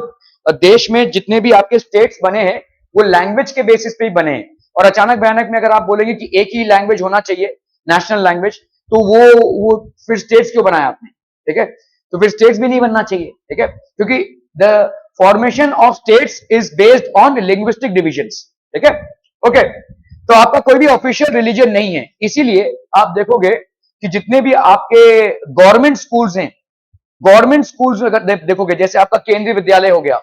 देश में जितने भी आपके स्टेट्स बने हैं वो लैंग्वेज के बेसिस पे ही बने हैं, और अचानक भयानक में अगर आप बोलेंगे कि एक ही लैंग्वेज होना चाहिए, नेशनल लैंग्वेज, तो वो फिर स्टेट्स क्यों बनाया आपने, ठीक है, तो फिर स्टेट्स भी नहीं बनना चाहिए, ठीक है, क्योंकि the formation of states is based on linguistic divisions, ठीक है। ओके, तो आपका कोई भी ऑफिशियल रिलीजन नहीं है, इसीलिए आप देखोगे कि जितने भी आपके गवर्नमेंट स्कूल्स हैं, गवर्नमेंट स्कूल्स अगर देखोगे, जैसे आपका केंद्रीय विद्यालय हो गया,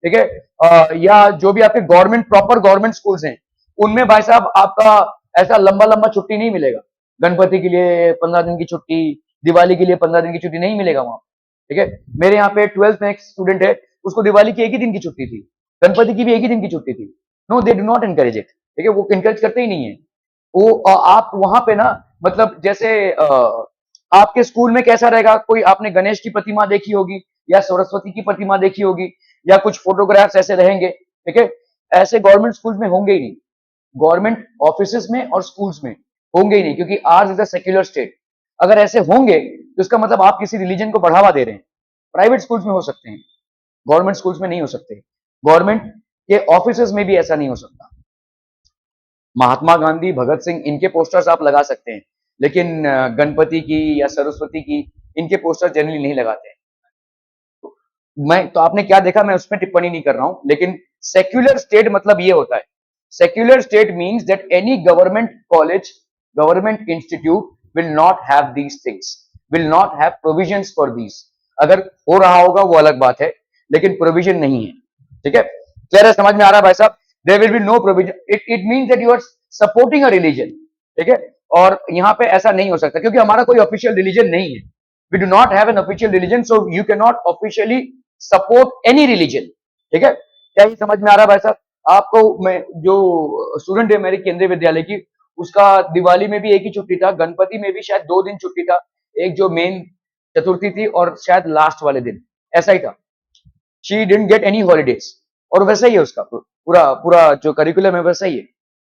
ठीक है, या जो भी आपके गवर्नमेंट प्रॉपर गवर्नमेंट स्कूल्स हैं, उनमें भाई साहब आपका ऐसा लंबा लंबा छुट्टी नहीं मिलेगा। गणपति के लिए 15 दिन की छुट्टी, दिवाली के लिए 15 दिन की छुट्टी नहीं मिलेगा वहां, ठीक है। मेरे यहाँ पे 12th में एक स्टूडेंट है, उसको दिवाली की एक ही दिन की छुट्टी थी, गणपति की भी एक ही दिन की छुट्टी थी। No, they do not encourage it, ठीक है, वो इनकरेज करते ही नहीं है। वो आप वहां पे ना, मतलब जैसे आपके स्कूल में कैसा रहेगा, कोई आपने गणेश की प्रतिमा देखी होगी या सरस्वती की प्रतिमा देखी होगी या कुछ फोटोग्राफ्स ऐसे रहेंगे, ठीक है, ऐसे गवर्नमेंट स्कूल में होंगे ही नहीं, गवर्नमेंट ऑफिस में और स्कूल्स में होंगे ही नहीं, क्योंकि ours is a secular state. अगर ऐसे होंगे तो इसका मतलब आप किसी रिलीजन को बढ़ावा दे रहे हैं। प्राइवेट स्कूल्स में हो सकते हैं, गवर्नमेंट स्कूल्स में नहीं हो सकते, गवर्नमेंट के ऑफिस में भी ऐसा नहीं हो सकता। महात्मा गांधी, भगत सिंह, इनके पोस्टर्स आप लगा सकते हैं, लेकिन गणपति की या सरस्वती की इनके पोस्टर जनरली नहीं लगाते हैं। मैं तो आपने क्या देखा, मैं उसमें टिप्पणी नहीं कर रहा हूं, लेकिन सेक्युलर स्टेट मतलब ये होता है, secular state means that any government college, government institute will not have these things, will not have provisions for these. अगर हो रहा होगा वो अलग बात है, लेकिन प्रोविजन नहीं है, ठीक है। क्लियर है, समझ में आ रहा है भाई साहब? There will be no provision, it means that you are supporting a religion, ठीक है, और यहां पे ऐसा नहीं हो सकता क्योंकि हमारा कोई ऑफिशियल रिलीजन नहीं है। We do not have an official religion, so you can not officially support any religion, ठीक है। क्या ये समझ में आ रहा है भाई साहब? आपको मैं जो स्टूडेंट है मेरे केंद्रीय विद्यालय की, उसका दिवाली में भी एक ही छुट्टी था, गणपति में भी शायद 2 दिन छुट्टी था, एक जो मेन चतुर्थी थी और शायद लास्ट वाले दिन, ऐसा ही था। She didn't get any holidays, और वैसा ही है उसका पूरा पूरा जो करिकुलम है वैसा ही है।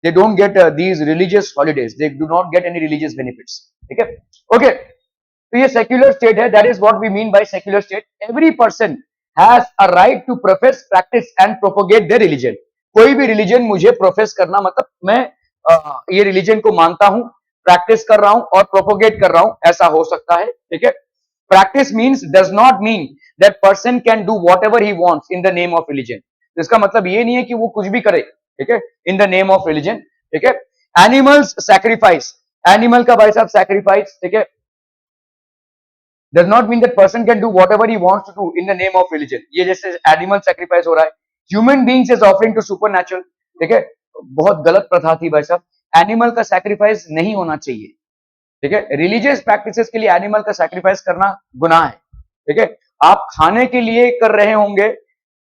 They don't get these religious holidays, they do not get any religious benefits, ठीक है। ओके, तो ये सेक्युलर स्टेट है, that is what we mean by secular state. Every person has a right to profess, practice and propagate their religion. कोई भी religion मुझे profess करना मतलब मैं ये रिलीजन को मानता हूं, प्रैक्टिस कर रहा हूं और प्रोपोगेट कर रहा हूं, ऐसा हो सकता है, ठीक है। Practice means does not mean that person can do what ever he wants in the name of religion. इसका मतलब ये नहीं है कि वो कुछ भी करे, ठीक है, in the name of religion, ठीक है। एनिमल्स सैक्रिफाइस, एनिमल का भाई साहब सैक्रिफाइस, ठीक है, does not mean that person can do whatever he wants to do in the name of religion। ये जैसे एनिमल सैक्रिफाइस हो रहा है, human beings is offering to supernatural, ठीक है, बहुत गलत प्रथा थी भाई साहब, एनिमल का सैक्रिफाइस नहीं होना चाहिए, ठीक है। रिलीजियस प्रैक्टिसेस के लिए एनिमल का सैक्रिफाइस करना गुनाह है, ठीक है। आप खाने के लिए कर रहे होंगे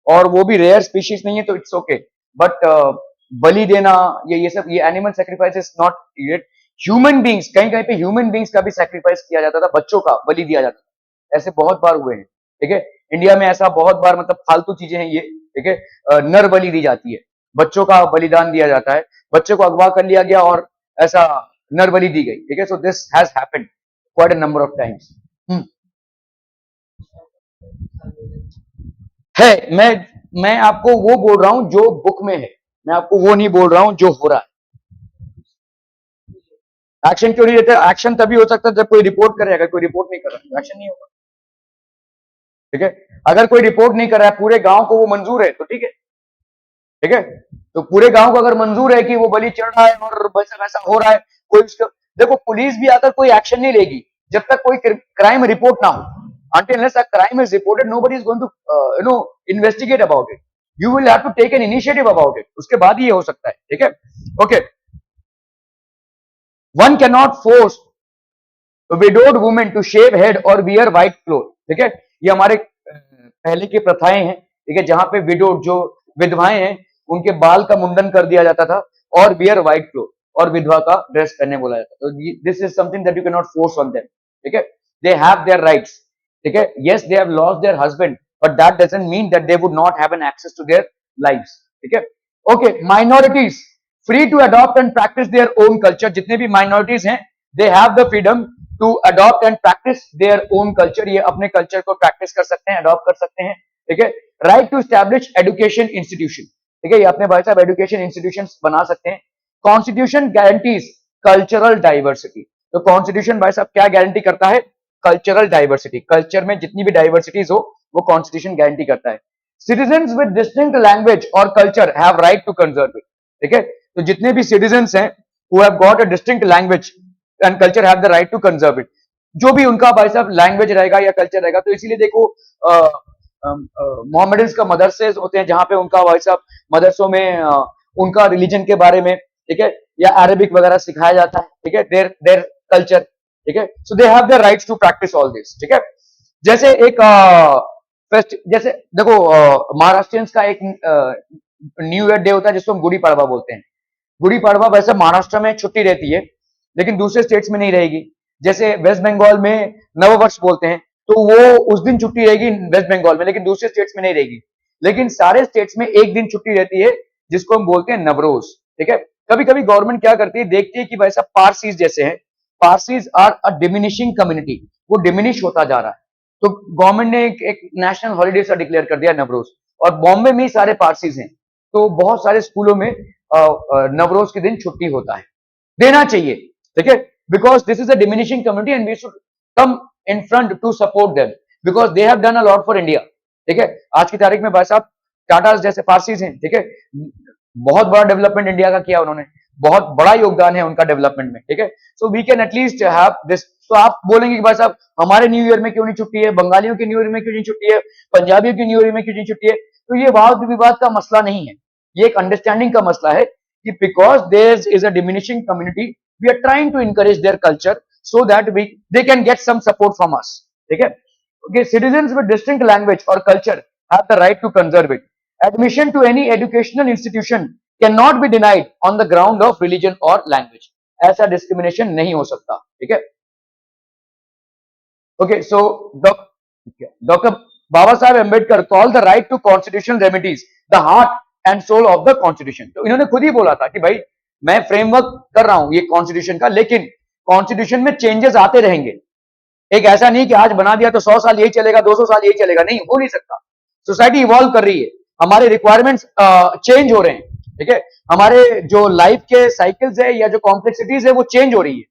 और वो भी रेयर स्पीशीज नहीं है तो इट्स ओके, बट बलि देना ये सब, ये animal sacrifice is not it. Human beings, कहीं कहीं पे ह्यूमन बींग्स का भी सैक्रिफाइस किया जाता था, बच्चों का बलि दिया जाता था, ऐसे बहुत बार हुए हैं, ठीक है। इंडिया में ऐसा बहुत बार मतलब फालतू चीजें हैं ये, ठीक है। नर बलि दी जाती है, बच्चों का बलिदान दिया जाता है, बच्चे को अगवा कर लिया गया और ऐसा नर बलि दी गई, ठीक है। So this has happened quite a number of times. है, मैं आपको वो बोल रहा हूं जो बुक में है, मैं आपको वो नहीं बोल रहा हूं जो हो रहा है। एक्शन क्यों नहीं लेते? एक्शन तभी हो सकता है जब कोई रिपोर्ट करे, अगर कोई रिपोर्ट नहीं कर रहा एक्शन नहीं होगा, ठीक है। अगर कोई रिपोर्ट नहीं कर रहा है, पूरे गांव को वो मंजूर है तो ठीक है, ठीक है। तो पूरे गांव को अगर मंजूर है कि वो बलि चढ़ रहा है और वैसा वैसा हो रहा है, कोई उसको, देखो पुलिस भी आकर कोई एक्शन नहीं लेगी जब तक कोई क्राइम रिपोर्ट ना हो। until unless a crime is reported, nobody is going to investigate about it. You will have to take an initiative about it. उसके बाद ही ये हो सकता है, ठीक है। Okay, one cannot force a widowed woman to shave head or wear white clothes, ठीक है। ये हमारे पहले की प्रथाएं हैं, ठीक है, जहां पे विडोड जो विधवाएं हैं उनके बाल का मुंडन कर दिया जाता था और वियर व्हाइट क्लोथ, और विधवा का ड्रेस करने बोला जाता था। तो this is something that you can not force on them, ठीक है। दे हैव देयर राइट्स, ठीक है। Yes, they have lost their husband, but that doesn't mean that they would not have an access to their lives, ठीक है। Okay, minorities free to adopt and practice their own culture. जितने भी minorities हैं, they have the freedom to adopt and practice their own culture. ये अपने culture को practice कर सकते हैं, अडॉप्ट कर सकते हैं, ठीक है। Right to establish education institution, ठीक है, ये अपने भाई साहब एजुकेशन इंस्टीट्यूशंस बना सकते हैं। Constitution guarantees cultural diversity. तो कॉन्स्टिट्यूशन भाई साहब क्या गारंटी करता है? Cultural diversity. कल्चर में जितनी भी डाइवर्सिटीज हो वो कॉन्स्टिट्यूशन गारंटी करता है। सिटीजन्स विद डिस्टिंक्ट लैंग्वेज और culture have right to conserve it, ठीक है। तो जितने भी सिटीजन्स हैं who have got a distinct language and culture have the right to conserve it. जो भी उनका भाई साहब लैंग्वेज रहेगा या कल्चर रहेगा, तो इसीलिए देखो मोहम्मडन्स का मदरसे होते हैं जहां पे उनका भाई साहब मदरसों में उनका रिलीजन के बारे में, ठीक है, या अरेबिक वगैरह सिखाया जाता है, ठीक है, देयर देयर कल्चर, ठीक है। So they have the rights to practise all this, ठीक है। जैसे एक जैसे देखो महाराष्ट्रियंस का एक न्यू ईयर डे होता है जिसको हम गुड़ी पड़वा बोलते हैं। गुड़ी पड़वा वैसे महाराष्ट्र में छुट्टी रहती है लेकिन दूसरे स्टेट्स में नहीं रहेगी। जैसे वेस्ट बंगाल में नववर्ष बोलते हैं तो वो उस दिन छुट्टी रहेगी वेस्ट बंगाल में, लेकिन दूसरे स्टेट्स में नहीं रहेगी। लेकिन सारे स्टेट्स में एक दिन छुट्टी रहती है जिसको हम बोलते हैं नवरोज, ठीक है। कभी कभी गवर्नमेंट क्या करती है, देखती है कि भाई साहब पारसीज जैसे हैं, Parsis are a diminishing community, वो डिमिनिश होता जा रहा है, तो गवर्नमेंट ने एक नेशनल हॉलीडे सा डिक्लेयर कर दिया नवरोज। और बॉम्बे में ही सारे पारसीज हैं तो बहुत सारे स्कूलों में नवरोज के दिन छुट्टी होता है, देना चाहिए, ठीक है। Because this is a diminishing community and we should come in front to support them because they have done a lot for India, ठीक है। आज की तारीख में भाई साहब टाटा जैसे पारसीज हैं, ठीक है, बहुत बड़ा डेवलपमेंट इंडिया का किया उन्होंने, बहुत बड़ा योगदान है उनका डेवलपमेंट में, ठीक है। So we can at least have this. तो आप बोलेंगे कि भाई साहब हमारे न्यू ईयर में क्यों नहीं छुट्टी है, बंगालियों के न्यू ईयर में क्यों नहीं छुट्टी है, पंजाबियों के न्यू ईयर में क्यों नहीं छुट्टी है? तो ये वाद विवाद का मसला नहीं है, ये एक अंडरस्टैंडिंग का मसला है कि because there is a diminishing community, we are trying to encourage their culture so that they can get some support from us, ठीक है। Okay, citizens with distinct language or culture have the right to conserve it. Admission to any educational institution cannot be denied on the ground of religion or language. ऐसा discrimination नहीं हो सकता, ठीक है। Okay, so doctor Baba Saheb Ambedkar call the right to constitutional remedies the heart and soul of the constitution. तो इन्होंने खुद ही बोला था कि भाई मैं फ्रेमवर्क कर रहा हूं ये कॉन्स्टिट्यूशन का, लेकिन कॉन्स्टिट्यूशन में चेंजेस आते रहेंगे। एक ऐसा नहीं कि आज बना दिया तो 100 साल यही चलेगा, 200 साल यही चलेगा, नहीं, हो नहीं सकता। सोसाइटी इवॉल्व कर रही है, हमारे रिक्वायरमेंट्स चेंज हो रहे हैं, ठीक है। हमारे जो लाइफ के साइकिल्स है या जो कॉम्प्लेक्सिटीज है वो चेंज हो रही है।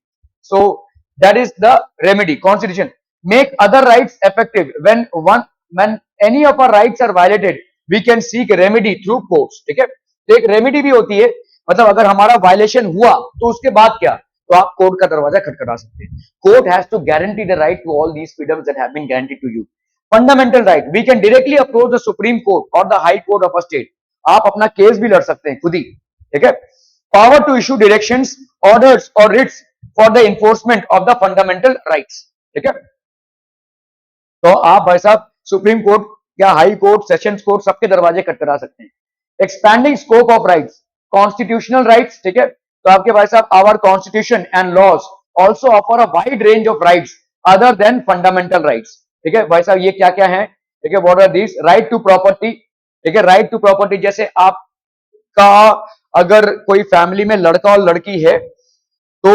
So that is the remedy, constitution make other rights effective when any of our rights are violated we can seek remedy through courts, ठीक है। तो एक रेमेडी भी होती है, मतलब अगर हमारा वायलेशन हुआ तो उसके बाद क्या, तो आप कोर्ट का दरवाजा खटखटा सकते हैं। Court has to guarantee the right to all these freedoms that have been guaranteed to you. Fundamental right, we can directly approach the Supreme Court और the High Court of a state. आप अपना case भी लड़ सकते हैं खुद ही, ठीक है। Power to issue directions, orders और writs for the enforcement of the fundamental rights, ठीक है। तो आप भाई साहब सुप्रीम कोर्ट या हाई कोर्ट, सेशंस कोर्ट, सबके दरवाजे खटखटा सकते हैं। Expanding scope of rights, constitutional rights, ठीक है। तो आपके भाई साहब our constitution and laws also offer a wide range of rights other than fundamental rights, ठीक है। भाई साहब ये क्या क्या है, ठीक है, what are these? Right to property, ठीक है, राइट टू प्रॉपर्टी जैसे आपका अगर कोई फैमिली में लड़का और लड़की है तो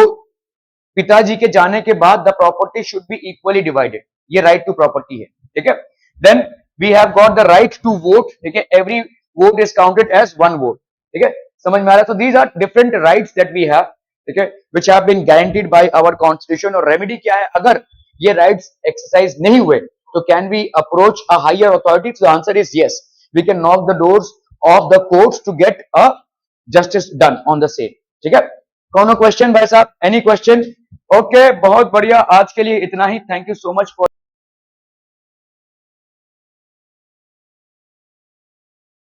पिताजी के जाने के बाद the property should be equally divided, ये राइट टू प्रॉपर्टी है, ठीक है। Then we have got the right to vote, ठीक है, every vote is counted as one vote, ठीक है, समझ में आ रहा है? So these are different rights that we have, ठीक है, which have been guaranteed by our constitution. और रेमेडी क्या है अगर ये राइट्स एक्सरसाइज नहीं हुए? तो can we approach a higher authority? The answer is yes, we can knock the doors of the courts to get a justice done on the same, ठीक है। कोनो क्वेश्चन भाई साहब? Any question? ओके, बहुत बढ़िया, आज के लिए इतना ही। Thank you so much for